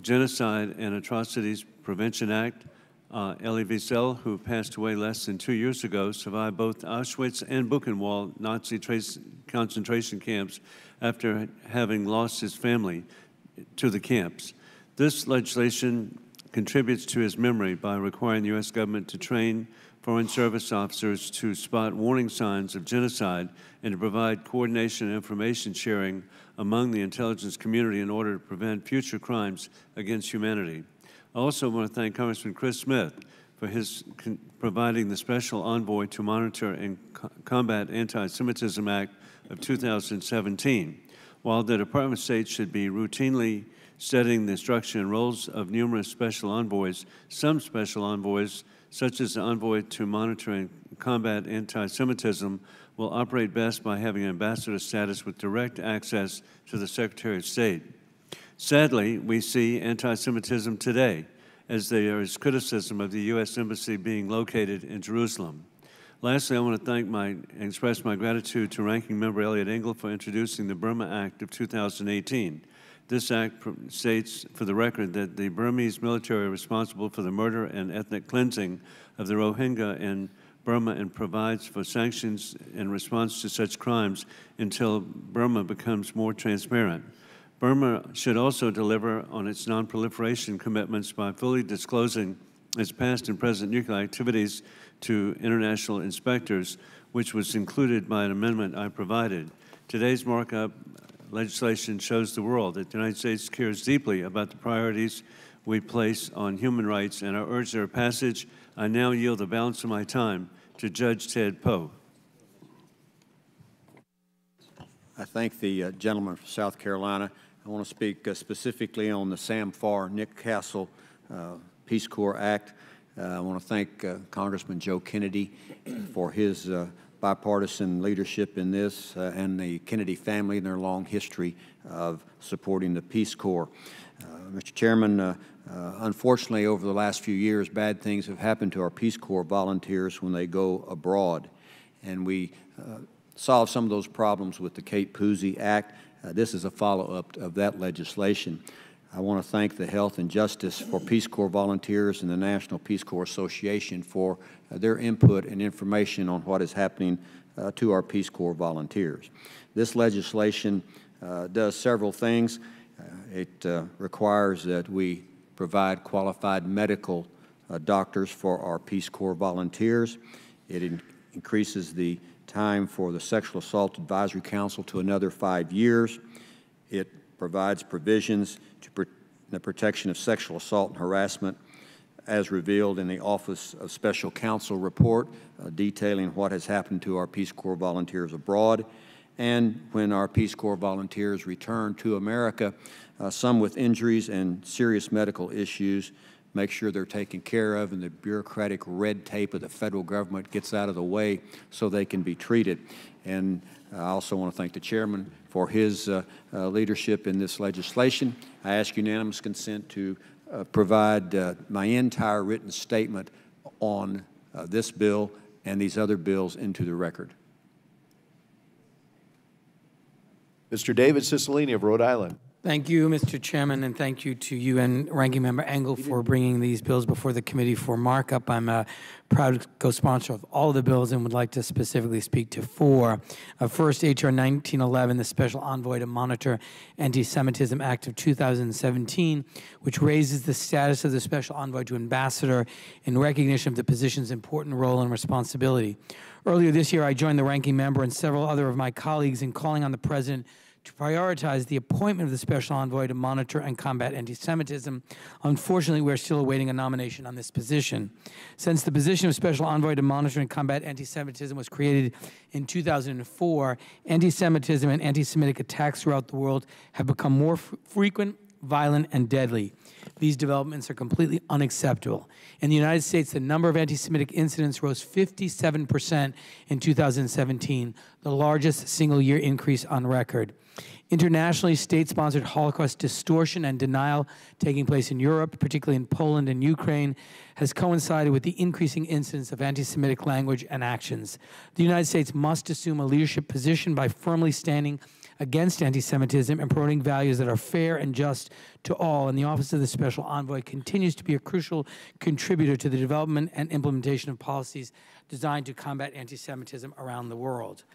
Genocide and Atrocities Prevention Act. Elie Wiesel, who passed away less than 2 years ago, survived both Auschwitz and Buchenwald Nazi concentration camps after having lost his family to the camps. This legislation contributes to his memory by requiring the U.S. government to train Foreign Service officers to spot warning signs of genocide and to provide coordination and information sharing among the intelligence community in order to prevent future crimes against humanity. I also want to thank Congressman Chris Smith for his providing the Special Envoy to Monitor and Combat Anti-Semitism Act of 2017. While the Department of State should be routinely studying the structure and roles of numerous special envoys, some special envoys such as the envoy to monitor and combat anti-Semitism, will operate best by having ambassador status with direct access to the Secretary of State. Sadly, we see anti-Semitism today, as there is criticism of the U.S. Embassy being located in Jerusalem. Lastly, I want to express my gratitude to Ranking Member Elliot Engel for introducing the Burma Act of 2018. This act states, for the record, that the Burmese military are responsible for the murder and ethnic cleansing of the Rohingya in Burma and provides for sanctions in response to such crimes until Burma becomes more transparent. Burma should also deliver on its non-proliferation commitments by fully disclosing its past and present nuclear activities to international inspectors, which was included by an amendment I provided. Today's markup legislation shows the world that the United States cares deeply about the priorities we place on human rights, and I urge their passage. I now yield the balance of my time to Judge Ted Poe. I thank the gentleman from South Carolina. I want to speak specifically on the Sam Farr, Nick Castle Peace Corps Act. I want to thank Congressman Joe Kennedy for his bipartisan leadership in this and the Kennedy family and their long history of supporting the Peace Corps. Mr. Chairman, unfortunately, over the last few years, bad things have happened to our Peace Corps volunteers when they go abroad. And we solved some of those problems with the Kate Pusey Act. This is a follow-up of that legislation. I want to thank the Health and Justice for Peace Corps volunteers and the National Peace Corps Association for their input and information on what is happening to our Peace Corps volunteers. This legislation does several things. It requires that we provide qualified medical doctors for our Peace Corps volunteers. It increases the time for the Sexual Assault Advisory Council to another 5 years. It provides provisions to the protection of sexual assault and harassment as revealed in the Office of Special Counsel report detailing what has happened to our Peace Corps volunteers abroad. And when our Peace Corps volunteers return to America, some with injuries and serious medical issues, make sure they're taken care of and the bureaucratic red tape of the federal government gets out of the way so they can be treated. And I also want to thank the chairman for his leadership in this legislation. I ask unanimous consent to provide my entire written statement on this bill and these other bills into the record. Mr. David Cicilline of Rhode Island. Thank you, Mr. Chairman, and thank you to you and Ranking Member Engel for bringing these bills before the committee for markup. I'm a proud co-sponsor of all of the bills and would like to specifically speak to four. First, H.R. 1911, the Special Envoy to Monitor Anti-Semitism Act of 2017, which raises the status of the Special Envoy to Ambassador in recognition of the position's important role and responsibility. Earlier this year, I joined the Ranking Member and several other of my colleagues in calling on the President to prioritize the appointment of the Special Envoy to monitor and combat anti-Semitism. Unfortunately, we're still awaiting a nomination on this position. Since the position of Special Envoy to monitor and combat anti-Semitism was created in 2004, anti-Semitism and anti-Semitic attacks throughout the world have become more frequent, violent, and deadly. These developments are completely unacceptable. In the United States, the number of anti-Semitic incidents rose 57% in 2017, the largest single-year increase on record. Internationally, state-sponsored Holocaust distortion and denial taking place in Europe, particularly in Poland and Ukraine, has coincided with the increasing incidence of anti-Semitic language and actions. The United States must assume a leadership position by firmly standing against anti-Semitism and promoting values that are fair and just to all, and the Office of the Special Envoy continues to be a crucial contributor to the development and implementation of policies designed to combat anti-Semitism around the world.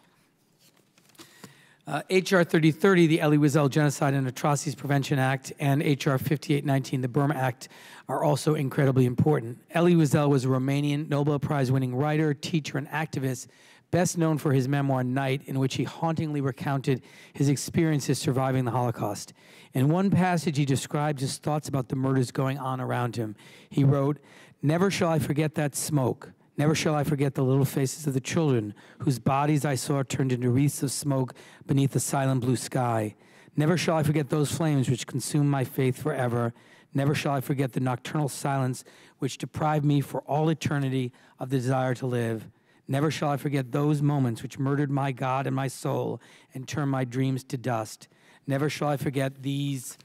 H.R. 3030, the Elie Wiesel Genocide and Atrocities Prevention Act, and H.R. 5819, the Burma Act, are also incredibly important. Elie Wiesel was a Romanian Nobel Prize-winning writer, teacher, and activist, best known for his memoir, Night, in which he hauntingly recounted his experiences surviving the Holocaust. In one passage, he described his thoughts about the murders going on around him. He wrote, "Never shall I forget that smoke. Never shall I forget the little faces of the children, whose bodies I saw turned into wreaths of smoke beneath the silent blue sky. Never shall I forget those flames which consumed my faith forever. Never shall I forget the nocturnal silence which deprived me for all eternity of the desire to live. Never shall I forget those moments which murdered my God and my soul and turned my dreams to dust. Never shall I forget these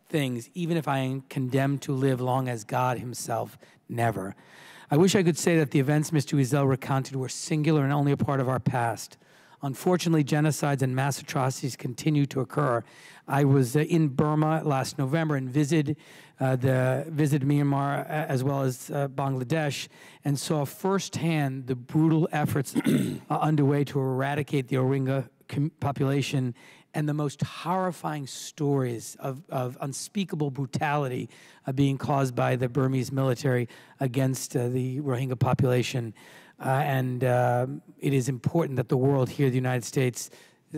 things, even if I am condemned to live long as God himself. Never. I wish I could say that the events Mr. Wiesel recounted were singular and only a part of our past. Unfortunately, genocides and mass atrocities continue to occur. I was in Burma last November and visited Myanmar as well as Bangladesh, and saw firsthand the brutal efforts underway to eradicate the Rohingya population and the most horrifying stories of unspeakable brutality being caused by the Burmese military against the Rohingya population. It is important that the world here, the United States,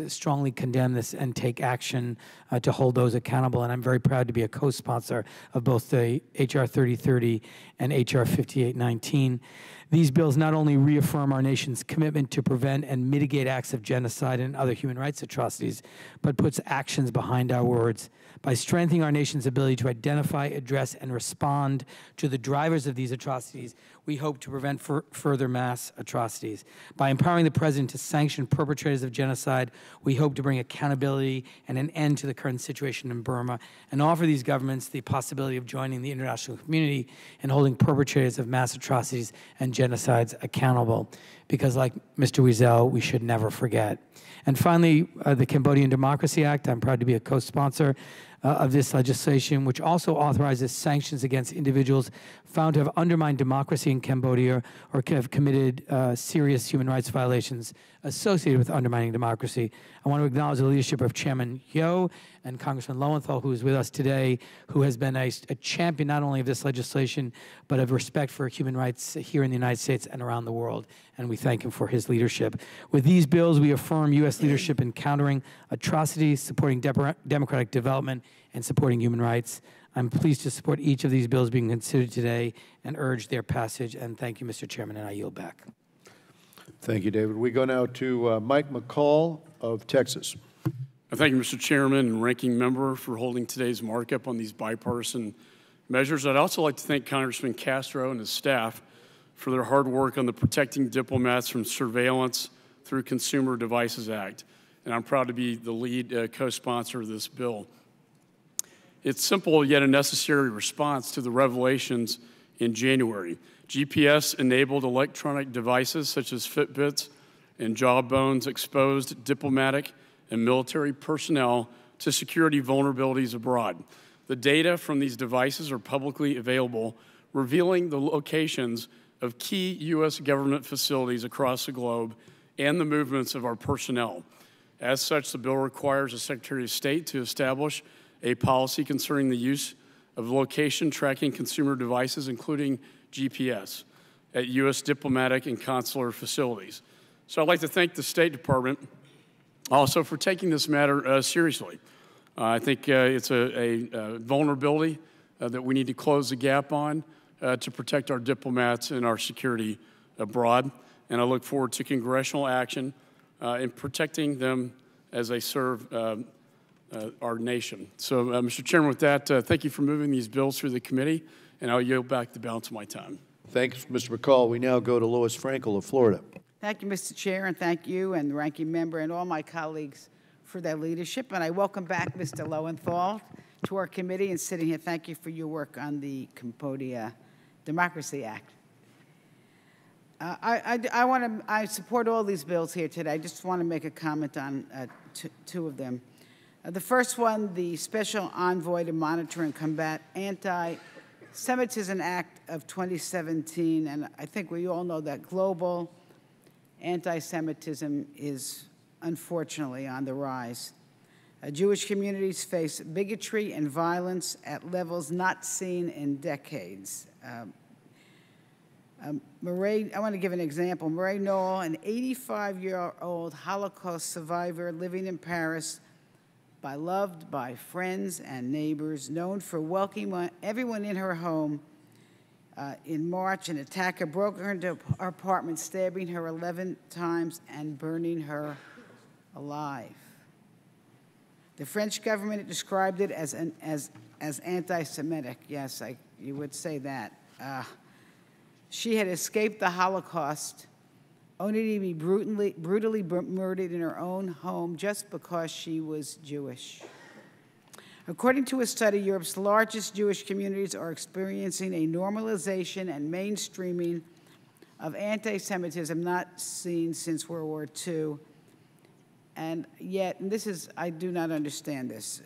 strongly condemn this and take action to hold those accountable. And I'm very proud to be a co-sponsor of both the H.R. 3030 and H.R. 5819. These bills not only reaffirm our nation's commitment to prevent and mitigate acts of genocide and other human rights atrocities, but puts actions behind our words. By strengthening our nation's ability to identify, address, and respond to the drivers of these atrocities, we hope to prevent further mass atrocities. By empowering the President to sanction perpetrators of genocide, we hope to bring accountability and an end to the current situation in Burma and offer these governments the possibility of joining the international community in holding perpetrators of mass atrocities and genocides accountable. Because like Mr. Wiesel, we should never forget. And finally, the Cambodian Democracy Act. I'm proud to be a co-sponsor of this legislation, which also authorizes sanctions against individuals found to have undermined democracy in Cambodia or have committed serious human rights violations associated with undermining democracy. I want to acknowledge the leadership of Chairman Yo and Congressman Lowenthal, who is with us today, who has been a champion not only of this legislation, but of respect for human rights here in the United States and around the world, and we thank him for his leadership. With these bills, we affirm U.S. leadership in countering atrocities, supporting democratic development, and supporting human rights. I'm pleased to support each of these bills being considered today and urge their passage, and thank you, Mr. Chairman, and I yield back. Thank you, David. We go now to Mike McCall of Texas. Thank you, Mr. Chairman and Ranking Member, for holding today's markup on these bipartisan measures. I'd also like to thank Congressman Castro and his staff for their hard work on the Protecting Diplomats from Surveillance through Consumer Devices Act, and I'm proud to be the lead co-sponsor of this bill. It's simple yet a necessary response to the revelations in January. GPS-enabled electronic devices such as Fitbits and Jawbones exposed diplomatic and military personnel to security vulnerabilities abroad. The data from these devices are publicly available, revealing the locations of key U.S. government facilities across the globe and the movements of our personnel. As such, the bill requires the Secretary of State to establish a policy concerning the use of location tracking consumer devices, including GPS, at U.S. diplomatic and consular facilities. So I'd like to thank the State Department also for taking this matter seriously. I think it's a vulnerability that we need to close the gap on to protect our diplomats and our security abroad. And I look forward to congressional action in protecting them as they serve our nation. So, Mr. Chairman, with that, thank you for moving these bills through the committee, and I'll yield back the balance of my time. Thanks, Mr. McCall. We now go to Lois Frankel of Florida. Thank you, Mr. Chair, and thank you and the Ranking Member and all my colleagues for their leadership. And I welcome back Mr. Lowenthal to our committee and sitting here. Thank you for your work on the Cambodia Democracy Act. I support all these bills here today. I just want to make a comment on two of them. The first one, the Special Envoy to Monitor and Combat Anti-Semitism Act of 2017, and I think we all know that global anti-Semitism is unfortunately on the rise. Jewish communities face bigotry and violence at levels not seen in decades. I want to give an example. Mireille Knoll, an 85-year-old Holocaust survivor living in Paris, beloved by friends and neighbors, known for welcoming everyone in her home. In March, an attacker broke into her apartment, stabbing her 11 times and burning her alive. The French government described it as as anti-Semitic. Yes, you would say that. She had escaped the Holocaust only to be brutally murdered in her own home just because she was Jewish. According to a study, Europe's largest Jewish communities are experiencing a normalization and mainstreaming of anti-Semitism not seen since World War II. And yet, and this is, I do not understand this,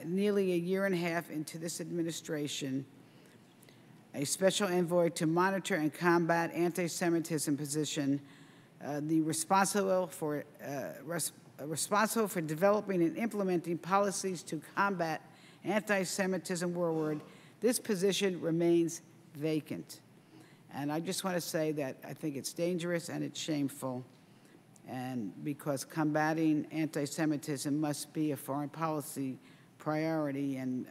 nearly a year and a half into this administration, a special envoy to monitor and combat anti-Semitism position, the responsible for developing and implementing policies to combat anti-Semitism worldwide, this position remains vacant. And I just want to say that I think it's dangerous and it's shameful, and because combating anti-Semitism must be a foreign policy priority. And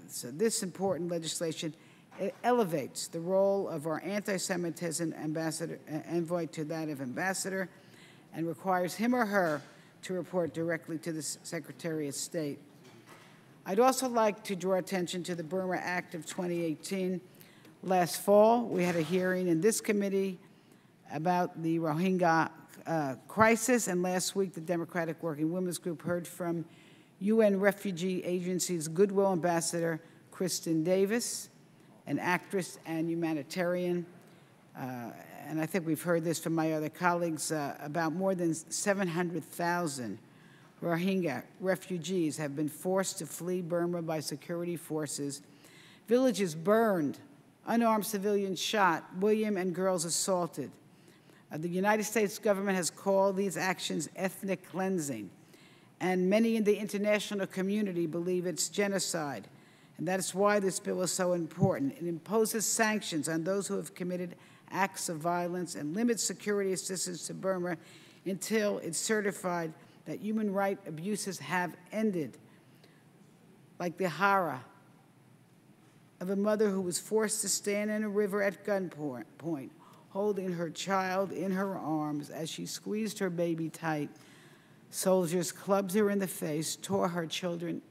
so this important legislation, it elevates the role of our anti-Semitism envoy to that of ambassador, and requires him or her to report directly to the Secretary of State. I'd also like to draw attention to the Burma Act of 2018. Last fall, we had a hearing in this committee about the Rohingya crisis, and last week the Democratic Working Women's Group heard from UN Refugee Agency's Goodwill Ambassador Kristen Davis, an actress and humanitarian. And I think we've heard this from my other colleagues, about more than 700,000 Rohingya refugees have been forced to flee Burma by security forces, villages burned, unarmed civilians shot, women and girls assaulted. The United States government has called these actions ethnic cleansing, and many in the international community believe it's genocide. And that's why this bill is so important. It imposes sanctions on those who have committed acts of violence and limits security assistance to Burma until it's certified that human rights abuses have ended, like the horror of a mother who was forced to stand in a river at gunpoint, holding her child in her arms as she squeezed her baby tight. Soldiers clubbed her in the face, tore her child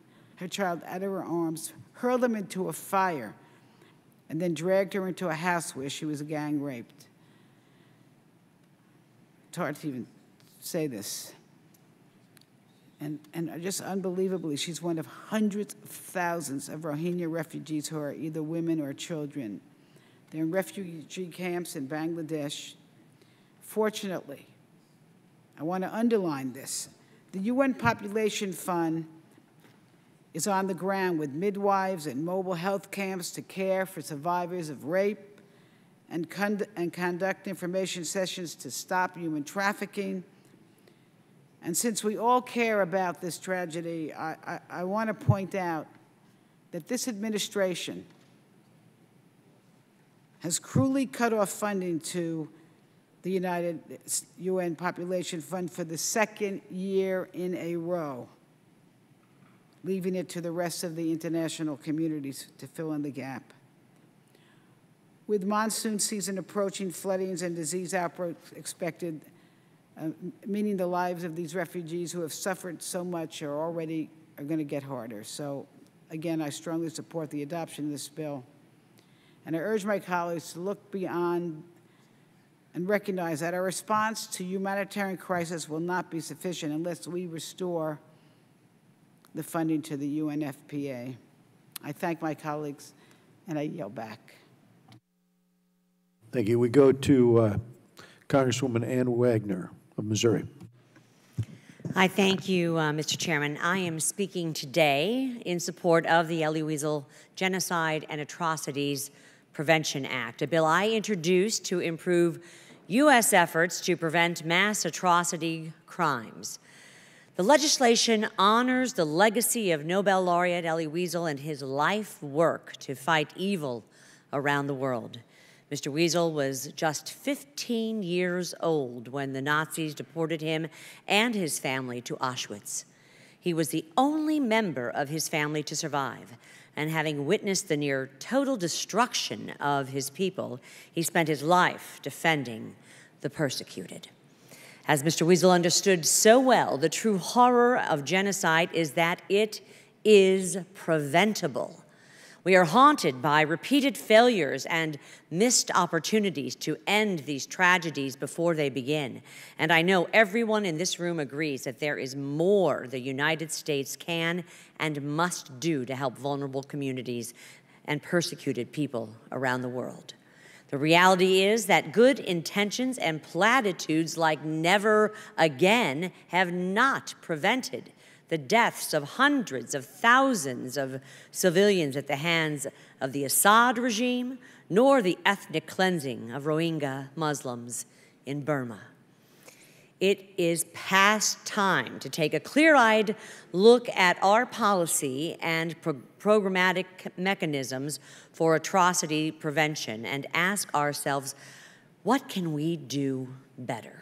out of her arms, hurled them into a fire, and then dragged her into a house where she was gang raped. It's hard to even say this. And just unbelievably, she's one of hundreds of thousands of Rohingya refugees who are either women or children. They're in refugee camps in Bangladesh. Fortunately, I want to underline this. The UN Population Fund is on the ground with midwives and mobile health camps to care for survivors of rape and conduct information sessions to stop human trafficking. And since we all care about this tragedy, I want to point out that this administration has cruelly cut off funding to the UN Population Fund for the second year in a row, leaving it to the rest of the international communities to fill in the gap. With monsoon season approaching, floodings and disease outbreaks expected, meaning the lives of these refugees who have suffered so much are going to get harder. So, again, I strongly support the adoption of this bill. And I urge my colleagues to look beyond and recognize that our response to humanitarian crisis will not be sufficient unless we restore the funding to the UNFPA. I thank my colleagues, and I yield back. Thank you. We go to Congresswoman Ann Wagner of Missouri. I thank you, Mr. Chairman. I am speaking today in support of the Elie Wiesel Genocide and Atrocities Prevention Act, a bill I introduced to improve U.S. efforts to prevent mass atrocity crimes. The legislation honors the legacy of Nobel laureate Elie Wiesel and his life work to fight evil around the world. Mr. Wiesel was just 15 years old when the Nazis deported him and his family to Auschwitz. He was the only member of his family to survive, and having witnessed the near total destruction of his people, he spent his life defending the persecuted. As Mr. Wiesel understood so well, the true horror of genocide is that it is preventable. We are haunted by repeated failures and missed opportunities to end these tragedies before they begin. And I know everyone in this room agrees that there is more the United States can and must do to help vulnerable communities and persecuted people around the world. The reality is that good intentions and platitudes like never again have not prevented the deaths of hundreds of thousands of civilians at the hands of the Assad regime, nor the ethnic cleansing of Rohingya Muslims in Burma. It is past time to take a clear-eyed look at our policy and programmatic mechanisms for atrocity prevention and ask ourselves, what can we do better?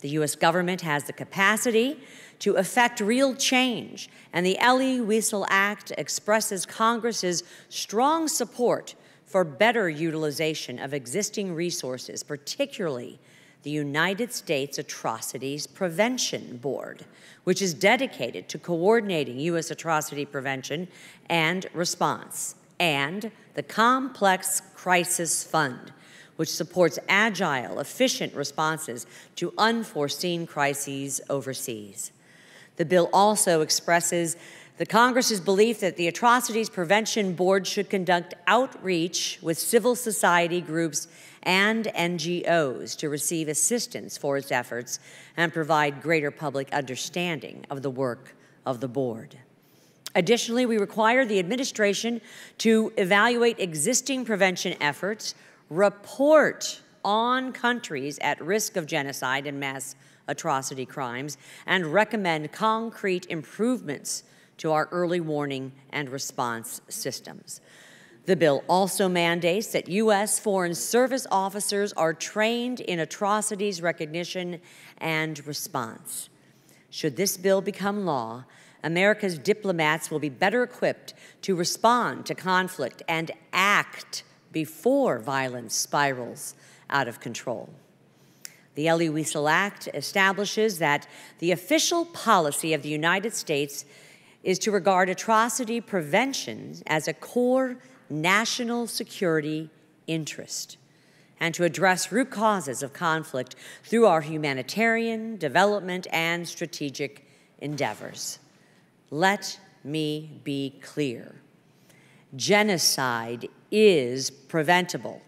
The U.S. government has the capacity to effect real change, and the Elie Wiesel Act expresses Congress's strong support for better utilization of existing resources, particularly the United States Atrocities Prevention Board, which is dedicated to coordinating U.S. atrocity prevention and response, and the Complex Crisis Fund, which supports agile, efficient responses to unforeseen crises overseas. The bill also expresses the Congress's belief that the Atrocities Prevention Board should conduct outreach with civil society groups and NGOs to receive assistance for its efforts and provide greater public understanding of the work of the board. Additionally, we require the administration to evaluate existing prevention efforts, report on countries at risk of genocide and mass atrocity crimes, and recommend concrete improvements to our early warning and response systems. The bill also mandates that U.S. Foreign Service officers are trained in atrocities recognition and response. Should this bill become law, America's diplomats will be better equipped to respond to conflict and act before violence spirals out of control. The Elie Wiesel Act establishes that the official policy of the United States is to regard atrocity prevention as a core national security interest and to address root causes of conflict through our humanitarian, development, and strategic endeavors. Let me be clear. Genocide is preventable,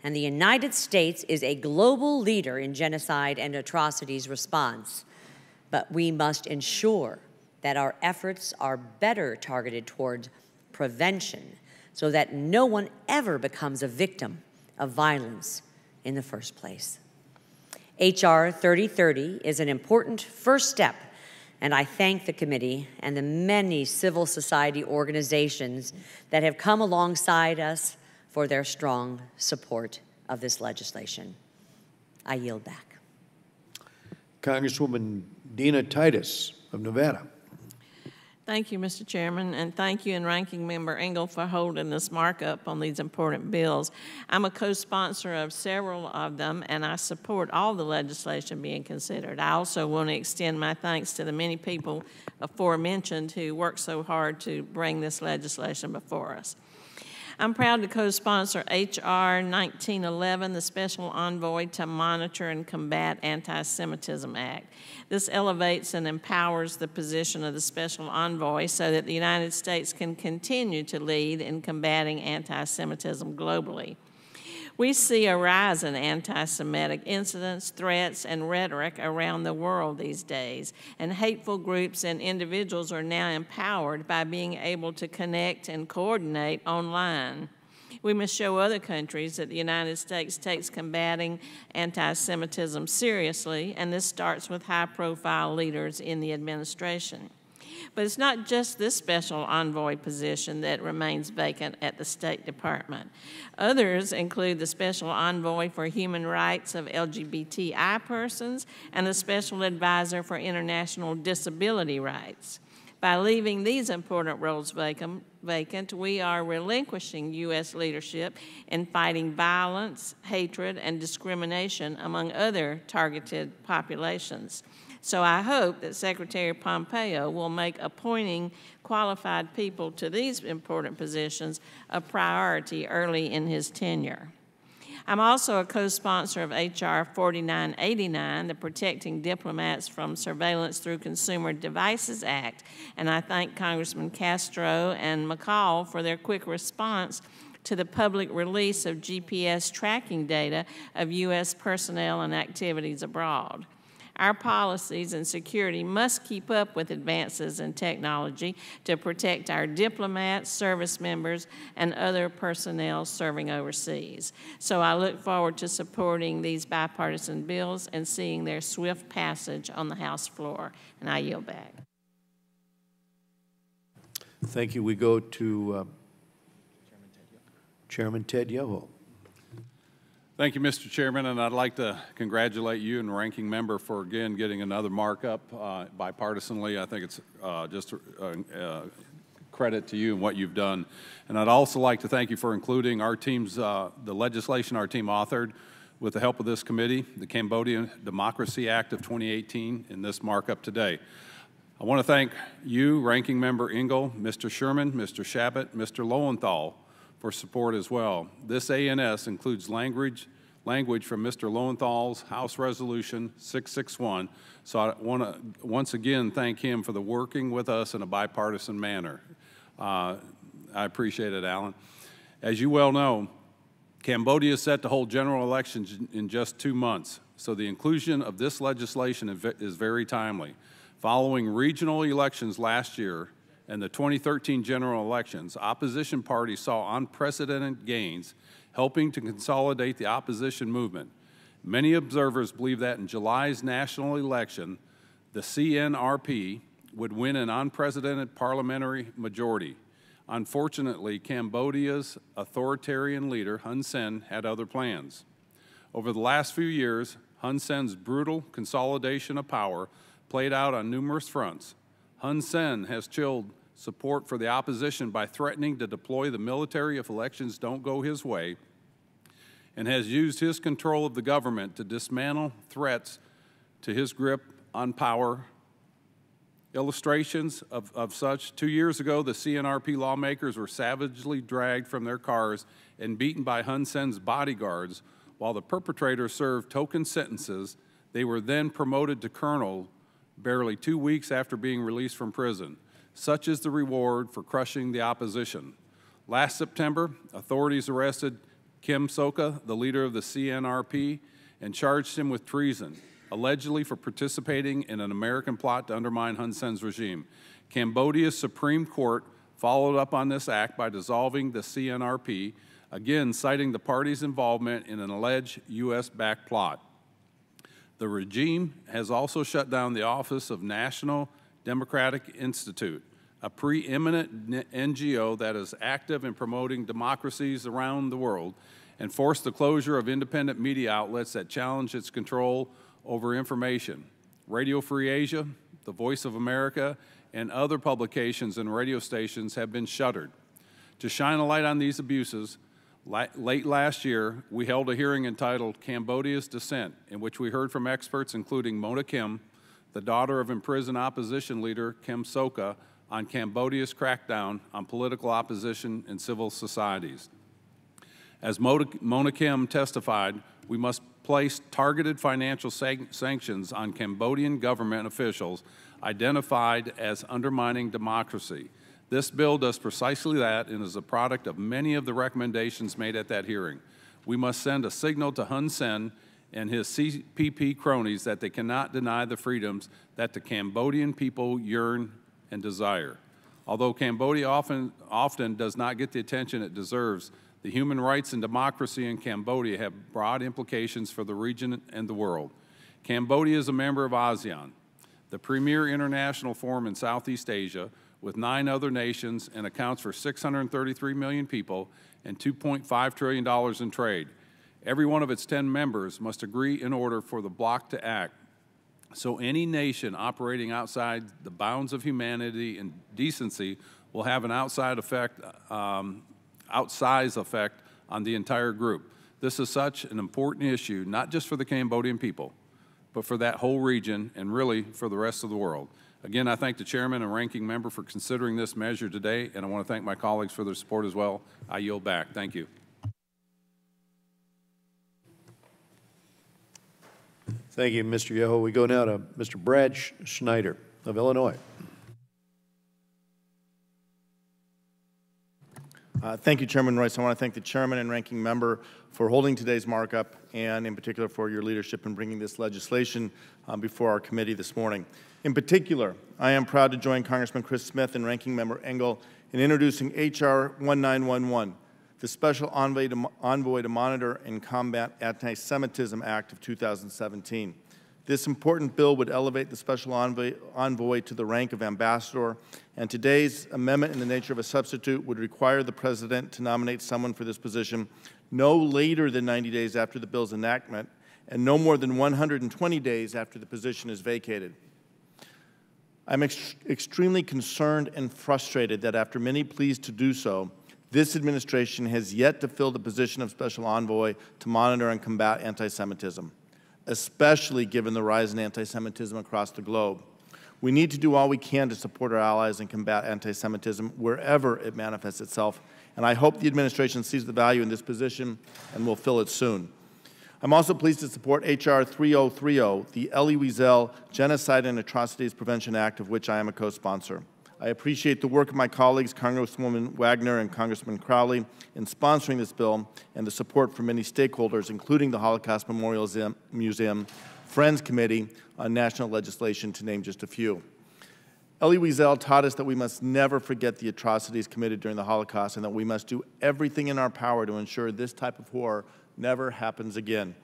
and the United States is a global leader in genocide and atrocities response, but we must ensure that our efforts are better targeted towards prevention so that no one ever becomes a victim of violence in the first place. H.R. 3030 is an important first step, and I thank the committee and the many civil society organizations that have come alongside us for their strong support of this legislation. I yield back. Congresswoman Dina Titus of Nevada. Thank you, Mr. Chairman, and thank you and Ranking Member Engel for holding this markup on these important bills. I'm a co-sponsor of several of them, and I support all the legislation being considered. I also want to extend my thanks to the many people aforementioned who worked so hard to bring this legislation before us. I'm proud to co-sponsor H.R. 1911, the Special Envoy to Monitor and Combat Anti-Semitism Act. This elevates and empowers the position of the Special Envoy so that the United States can continue to lead in combating anti-Semitism globally. We see a rise in anti-Semitic incidents, threats, and rhetoric around the world these days, and hateful groups and individuals are now empowered by being able to connect and coordinate online. We must show other countries that the United States takes combating anti-Semitism seriously, and this starts with high-profile leaders in the administration. But it's not just this special envoy position that remains vacant at the State Department. Others include the special envoy for human rights of LGBTI persons and the special advisor for international disability rights. By leaving these important roles vacant, we are relinquishing U.S. leadership in fighting violence, hatred, and discrimination among other targeted populations. So I hope that Secretary Pompeo will make appointing qualified people to these important positions a priority early in his tenure. I'm also a co-sponsor of H.R. 4989, the Protecting Diplomats from Surveillance Through Consumer Devices Act, and I thank Congressman Castro and McCall for their quick response to the public release of GPS tracking data of U.S. personnel and activities abroad. Our policies and security must keep up with advances in technology to protect our diplomats, service members, and other personnel serving overseas. So I look forward to supporting these bipartisan bills and seeing their swift passage on the House floor. And I yield back. Thank you. We go to Chairman Ted Yoho. Thank you, Mr. Chairman, and I'd like to congratulate you and the ranking member for, again, getting another markup bipartisanly. I think it's just credit to you and what you've done. And I'd also like to thank you for including our team's, the legislation our team authored with the help of this committee, the Cambodian Democracy Act of 2018, in this markup today. I want to thank you, Ranking Member Engel, Mr. Sherman, Mr. Shabbat, Mr. Lowenthal, for support as well. This ANS includes language from Mr. Lowenthal's House Resolution 661, so I want to once again thank him for the working with us in a bipartisan manner. I appreciate it, Alan. As you well know, Cambodia is set to hold general elections in just 2 months, so the inclusion of this legislation is very timely. Following regional elections last year, and the 2013 general elections, opposition parties saw unprecedented gains, helping to consolidate the opposition movement. Many observers believe that in July's national election, the CNRP would win an unprecedented parliamentary majority. Unfortunately, Cambodia's authoritarian leader, Hun Sen, had other plans. Over the last few years, Hun Sen's brutal consolidation of power played out on numerous fronts. Hun Sen has chilled support for the opposition by threatening to deploy the military if elections don't go his way, and has used his control of the government to dismantle threats to his grip on power. Illustrations of such: 2 years ago, the CNRP lawmakers were savagely dragged from their cars and beaten by Hun Sen's bodyguards. While the perpetrators served token sentences, they were then promoted to colonel barely 2 weeks after being released from prison. Such is the reward for crushing the opposition. Last September, authorities arrested Kem Sokha, the leader of the CNRP, and charged him with treason, allegedly for participating in an American plot to undermine Hun Sen's regime. Cambodia's Supreme Court followed up on this act by dissolving the CNRP, again citing the party's involvement in an alleged U.S.-backed plot. The regime has also shut down the Office of National Democratic Institute, a preeminent NGO that is active in promoting democracies around the world, and forced the closure of independent media outlets that challenge its control over information. Radio Free Asia, The Voice of America, and other publications and radio stations have been shuttered. To shine a light on these abuses, late last year, we held a hearing entitled Cambodia's Descent, in which we heard from experts including Mona Kim, the daughter of imprisoned opposition leader Kem Sokha, on Cambodia's crackdown on political opposition and civil societies. As Mona Kim testified, we must place targeted financial sanctions on Cambodian government officials identified as undermining democracy. This bill does precisely that and is a product of many of the recommendations made at that hearing. We must send a signal to Hun Sen and his CPP cronies that they cannot deny the freedoms that the Cambodian people yearn and desire. Although Cambodia often does not get the attention it deserves, the human rights and democracy in Cambodia have broad implications for the region and the world. Cambodia is a member of ASEAN, the premier international forum in Southeast Asia, with 9 other nations, and accounts for 633 million people and $2.5 trillion in trade. Every one of its 10 members must agree in order for the bloc to act. So any nation operating outside the bounds of humanity and decency will have an outsized effect on the entire group. This is such an important issue, not just for the Cambodian people, but for that whole region and really for the rest of the world. Again, I thank the chairman and ranking member for considering this measure today, and I want to thank my colleagues for their support as well. I yield back. Thank you. Thank you, Mr. Yoho. We go now to Mr. Brad Schneider of Illinois. Thank you, Chairman Royce. I want to thank the chairman and ranking member for holding today's markup, and in particular for your leadership in bringing this legislation before our committee this morning. In particular, I am proud to join Congressman Chris Smith and ranking member Engel in introducing H.R. 1911, the Special Envoy to Monitor and Combat Anti-Semitism Act of 2017. This important bill would elevate the Special Envoy to the rank of ambassador, and today's amendment in the nature of a substitute would require the President to nominate someone for this position no later than 90 days after the bill's enactment and no more than 120 days after the position is vacated. I'm extremely concerned and frustrated that after many pleas to do so, this administration has yet to fill the position of Special Envoy to monitor and combat anti-Semitism, especially given the rise in anti-Semitism across the globe. We need to do all we can to support our allies and combat anti-Semitism wherever it manifests itself, and I hope the administration sees the value in this position and will fill it soon. I'm also pleased to support H.R. 3030, the Elie Wiesel Genocide and Atrocities Prevention Act, of which I am a co-sponsor. I appreciate the work of my colleagues, Congresswoman Wagner and Congressman Crowley, in sponsoring this bill and the support from many stakeholders, including the Holocaust Memorial Museum, Friends Committee on National Legislation, to name just a few. Elie Wiesel taught us that we must never forget the atrocities committed during the Holocaust and that we must do everything in our power to ensure this type of horror never happens again.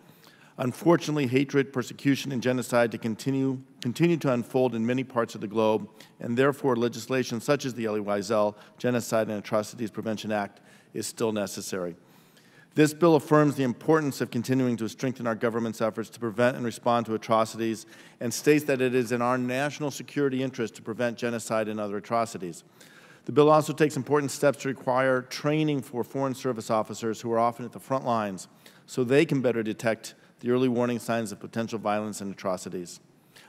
Unfortunately, hatred, persecution, and genocide continue to unfold in many parts of the globe, and therefore legislation such as the Elie Wiesel Genocide and Atrocities Prevention Act is still necessary. This bill affirms the importance of continuing to strengthen our government's efforts to prevent and respond to atrocities and states that it is in our national security interest to prevent genocide and other atrocities. The bill also takes important steps to require training for Foreign Service officers who are often at the front lines so they can better detect the early warning signs of potential violence and atrocities.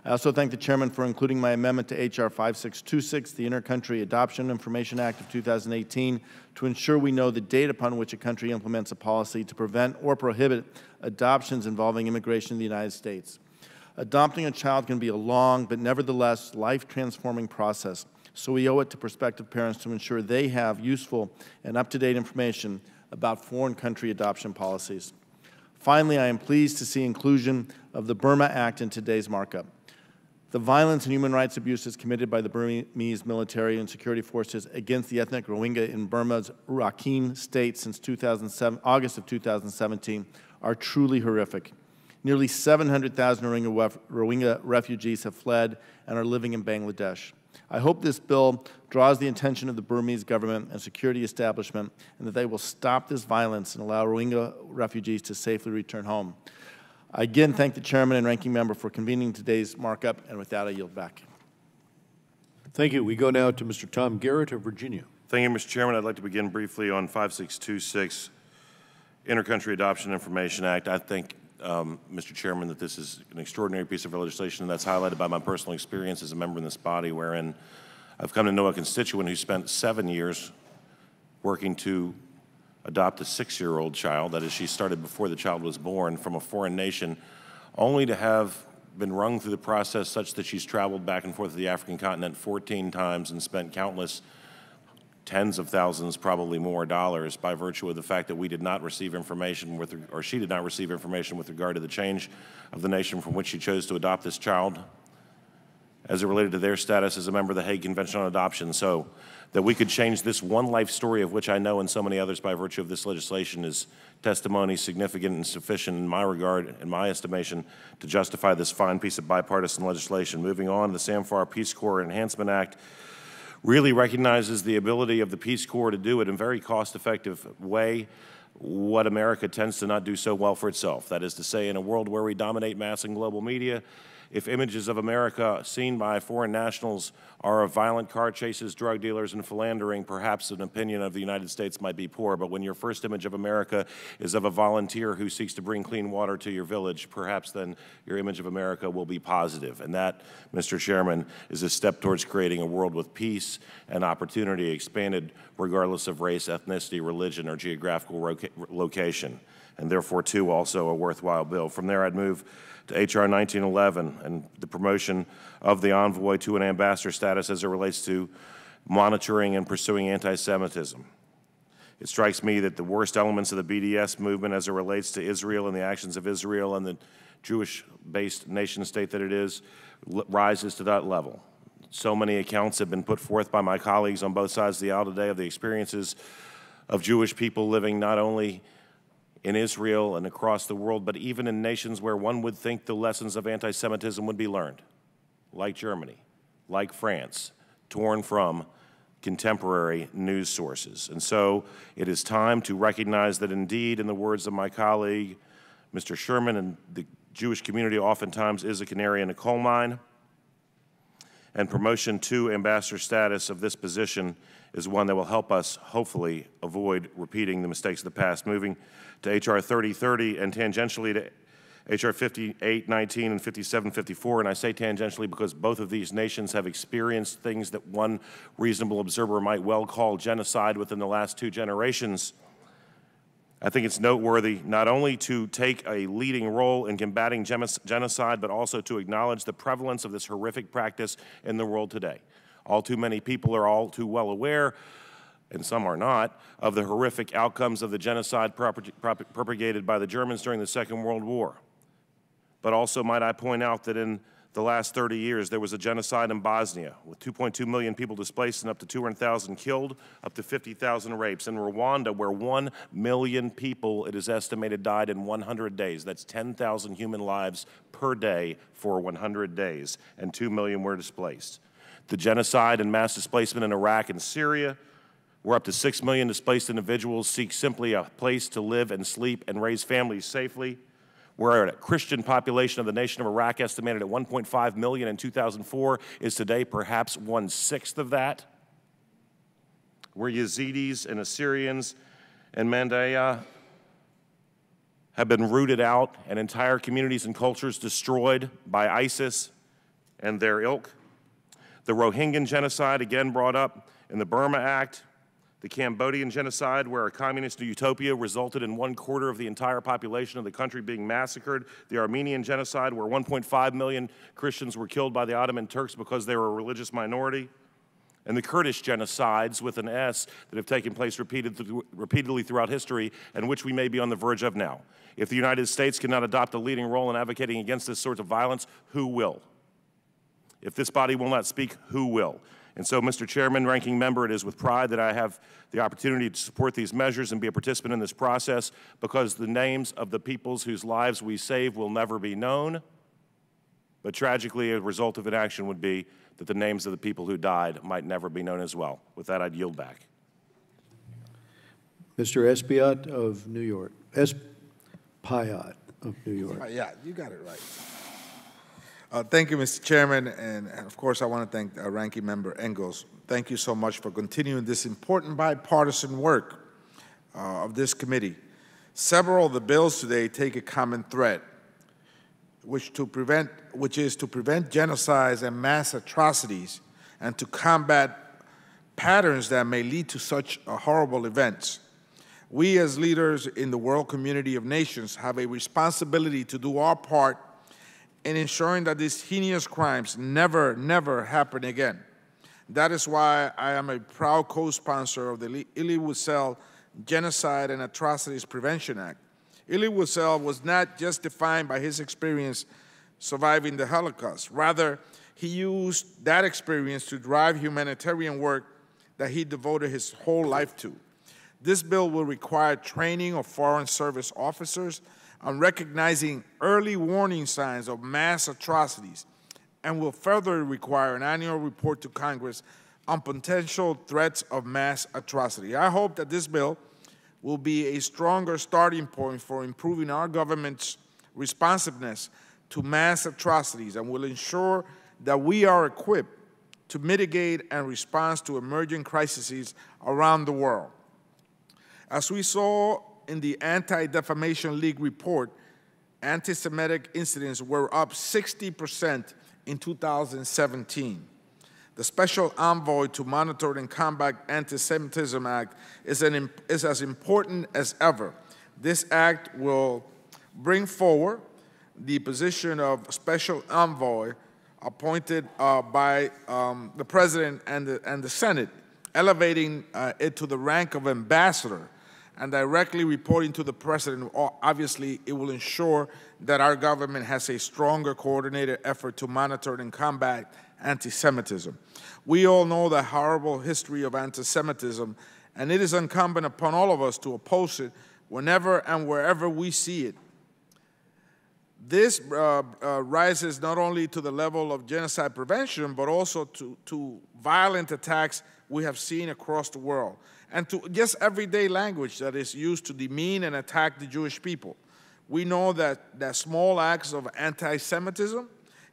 I also thank the chairman for including my amendment to H.R. 5626, the Intercountry Adoption Information Act of 2018, to ensure we know the date upon which a country implements a policy to prevent or prohibit adoptions involving immigration in the United States. Adopting a child can be a long but nevertheless life-transforming process, so we owe it to prospective parents to ensure they have useful and up-to-date information about foreign country adoption policies. Finally, I am pleased to see inclusion of the Burma Act in today's markup. The violence and human rights abuses committed by the Burmese military and security forces against the ethnic Rohingya in Burma's Rakhine state since August of 2017 are truly horrific. Nearly 700,000 Rohingya refugees have fled and are living in Bangladesh. I hope this bill draws the attention of the Burmese government and security establishment and that they will stop this violence and allow Rohingya refugees to safely return home. I again thank the chairman and ranking member for convening today's markup, and with that I yield back. Thank you. We go now to Mr. Tom Garrett of Virginia. Thank you, Mr. Chairman. I'd like to begin briefly on 5626, Intercountry Adoption Information Act. I think, Mr. Chairman, that this is an extraordinary piece of legislation that's highlighted by my personal experience as a member in this body, wherein I've come to know a constituent who spent 7 years working to adopt a 6-year-old child, that is, she started before the child was born, from a foreign nation, only to have been rung through the process such that she's traveled back and forth to the African continent 14 times and spent countless tens of thousands, probably more, dollars by virtue of the fact that we did not receive information or she did not receive information with regard to the change of the nation from which she chose to adopt this child as it related to their status as a member of the Hague Convention on Adoption. So that we could change this one life story, of which I know and so many others by virtue of this legislation, is testimony significant and sufficient in my regard, in my estimation, to justify this fine piece of bipartisan legislation. Moving on, the SAMFAR Peace Corps Enhancement Act really recognizes the ability of the Peace Corps to do it in a very cost-effective way. what America tends to not do so well for itself. That is to say, in a world where we dominate mass and global media, if images of America seen by foreign nationals are of violent car chases, drug dealers, and philandering, perhaps an opinion of the United States might be poor. But when your first image of America is of a volunteer who seeks to bring clean water to your village, perhaps then your image of America will be positive. And that, Mr. Chairman, is a step towards creating a world with peace and opportunity expanded regardless of race, ethnicity, religion, or geographical location. And therefore, too, also a worthwhile bill. From there, I'd move to H.R. 1911 and the promotion of the envoy to an ambassador status as it relates to monitoring and pursuing anti-Semitism. It strikes me that the worst elements of the BDS movement as it relates to Israel and the actions of Israel and the Jewish-based nation-state that it is rises to that level. So many accounts have been put forth by my colleagues on both sides of the aisle today of the experiences of Jewish people living not only in Israel and across the world, but even in nations where one would think the lessons of anti-Semitism would be learned, like Germany, like France, torn from contemporary news sources. And so it is time to recognize that indeed, in the words of my colleague, Mr. Sherman, and the Jewish community oftentimes is a canary in a coal mine, and promotion to ambassador status of this position is one that will help us, hopefully, avoid repeating the mistakes of the past. Moving to H.R. 3030 and tangentially to H.R. 5819 and 5754, and I say tangentially because both of these nations have experienced things that one reasonable observer might well call genocide within the last 2 generations. I think it's noteworthy not only to take a leading role in combating genocide, but also to acknowledge the prevalence of this horrific practice in the world today. All too many people are all too well aware, and some are not, of the horrific outcomes of the genocide propagated by the Germans during the Second World War. But also, might I point out that in the last 30 years, there was a genocide in Bosnia with 2.2 million people displaced and up to 200,000 killed, up to 50,000 rapes. In Rwanda, where 1 million people, it is estimated, died in 100 days. That's 10,000 human lives per day for 100 days, and 2 million were displaced. The genocide and mass displacement in Iraq and Syria, where up to 6 million displaced individuals seek simply a place to live and sleep and raise families safely, where a Christian population of the nation of Iraq, estimated at 1.5 million in 2004, is today perhaps 1/6 of that, where Yazidis and Assyrians and Mandaya have been rooted out and entire communities and cultures destroyed by ISIS and their ilk. The Rohingya genocide, again brought up in the Burma Act. The Cambodian genocide, where a communist utopia resulted in 1/4 of the entire population of the country being massacred. The Armenian genocide, where 1.5 million Christians were killed by the Ottoman Turks because they were a religious minority. And the Kurdish genocides, with an S, that have taken place repeatedly throughout history, and which we may be on the verge of now. If the United States cannot adopt a leading role in advocating against this sort of violence, who will? If this body will not speak, who will? And so, Mr. Chairman, Ranking Member, it is with pride that I have the opportunity to support these measures and be a participant in this process, because the names of the peoples whose lives we save will never be known. But tragically, a result of inaction would be that the names of the people who died might never be known as well. With that, I'd yield back. Mr. Espiat of New York. Espiat of New York. Yeah, you got it right. Thank you, Mr. Chairman, and of course I want to thank Ranking Member Engels. Thank you so much for continuing this important bipartisan work of this committee. Several of the bills today take a common thread, which is to prevent genocides and mass atrocities and to combat patterns that may lead to such horrible events. We as leaders in the world community of nations have a responsibility to do our part in ensuring that these heinous crimes never happen again. That is why I am a proud co-sponsor of the Elie Wiesel Genocide and Atrocities Prevention Act. Elie Wiesel was not just defined by his experience surviving the Holocaust. Rather, he used that experience to drive humanitarian work that he devoted his whole life to. This bill will require training of foreign service officers on recognizing early warning signs of mass atrocities, and will further require an annual report to Congress on potential threats of mass atrocity. I hope that this bill will be a stronger starting point for improving our government's responsiveness to mass atrocities and will ensure that we are equipped to mitigate and respond to emerging crises around the world. As we saw in the Anti-Defamation League report, anti-Semitic incidents were up 60% in 2017. The Special Envoy to Monitor and Combat Anti-Semitism Act is as important as ever. This act will bring forward the position of Special Envoy appointed by the President and the Senate, elevating it to the rank of ambassador and directly reporting to the President. Obviously, it will ensure that our government has a stronger coordinated effort to monitor and combat anti-Semitism. We all know the horrible history of anti-Semitism, and it is incumbent upon all of us to oppose it whenever and wherever we see it. This rises not only to the level of genocide prevention, but also to violent attacks we have seen across the world, and to just everyday language that is used to demean and attack the Jewish people. We know that small acts of anti-Semitism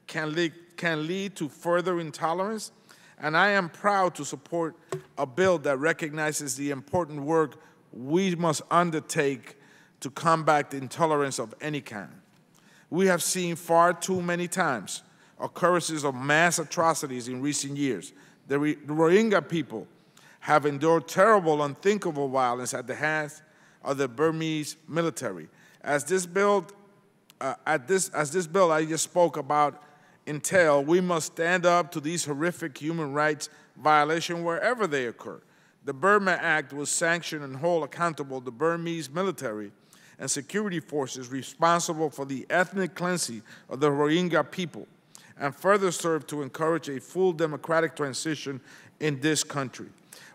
can lead to further intolerance, and I am proud to support a bill that recognizes the important work we must undertake to combat intolerance of any kind. We have seen far too many times occurrences of mass atrocities in recent years. The Rohingya people have endured terrible, unthinkable violence at the hands of the Burmese military. As this bill I just spoke about entail, we must stand up to these horrific human rights violations wherever they occur. The Burma Act will sanction and hold accountable the Burmese military and security forces responsible for the ethnic cleansing of the Rohingya people, and further serve to encourage a full democratic transition in this country.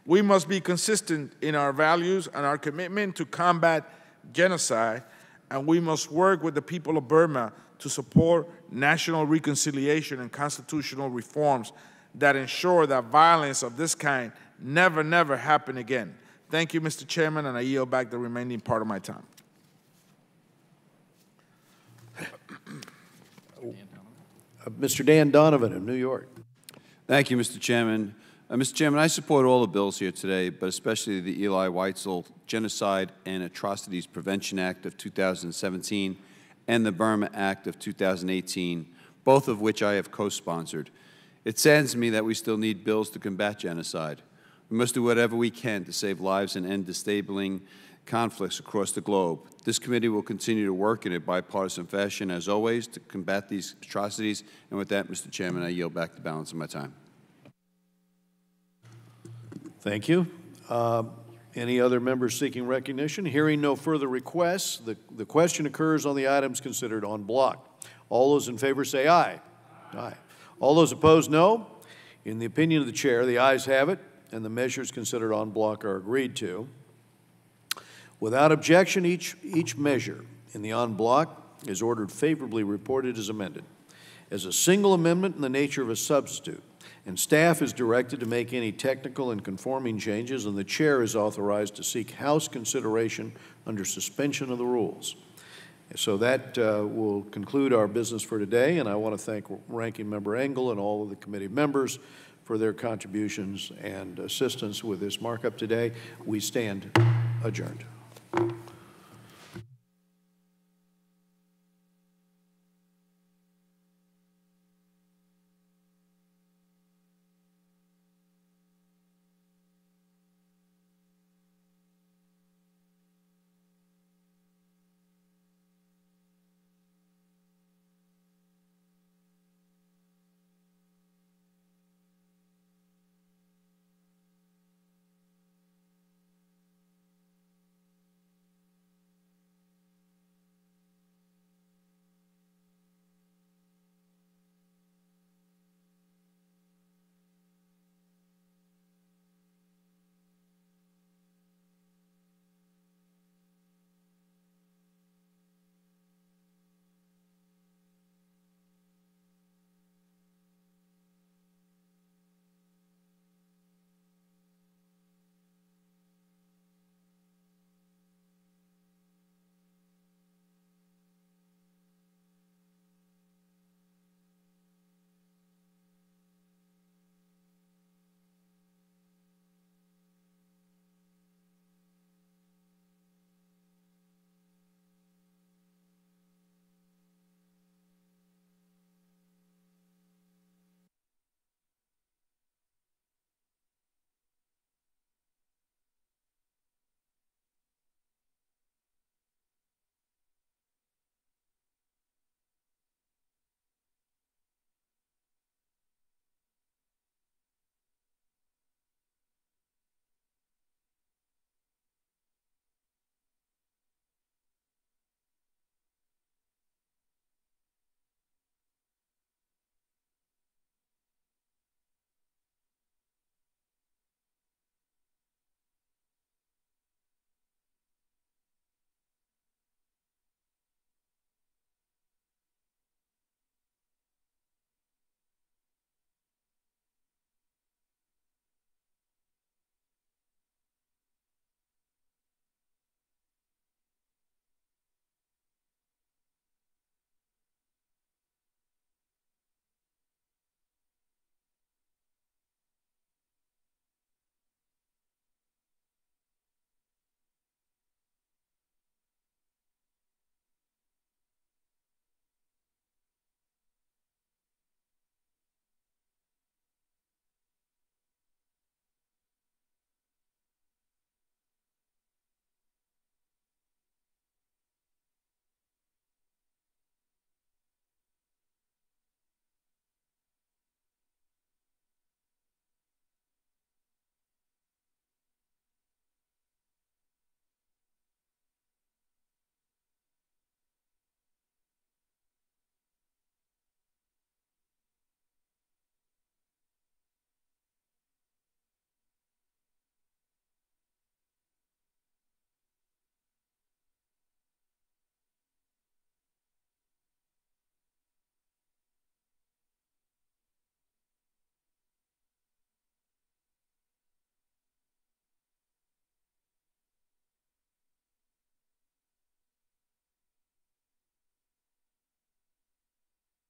We must be consistent in our values and our commitment to combat genocide, and we must work with the people of Burma to support national reconciliation and constitutional reforms that ensure that violence of this kind never happen again. Thank you, Mr. Chairman, and I yield back the remaining part of my time. Mr. Dan Donovan of New York. Thank you, Mr. Chairman. Mr. Chairman, I support all the bills here today, but especially the Eli Weitzel Genocide and Atrocities Prevention Act of 2017 and the Burma Act of 2018, both of which I have co-sponsored. It saddens me that we still need bills to combat genocide. We must do whatever we can to save lives and end disabling conflicts across the globe. This committee will continue to work in a bipartisan fashion, as always, to combat these atrocities. And with that, Mr. Chairman, I yield back the balance of my time. Thank you. Any other members seeking recognition? Hearing no further requests, the question occurs on the items considered en bloc. All those in favor say aye. Aye. All those opposed, no. In the opinion of the chair, the ayes have it, and the measures considered en bloc are agreed to. Without objection, each measure in the en bloc is ordered favorably reported as amended, as a single amendment in the nature of a substitute, and staff is directed to make any technical and conforming changes, and the chair is authorized to seek House consideration under suspension of the rules. So that will conclude our business for today, and I want to thank Ranking Member Engel and all of the committee members for their contributions and assistance with this markup today. We stand adjourned.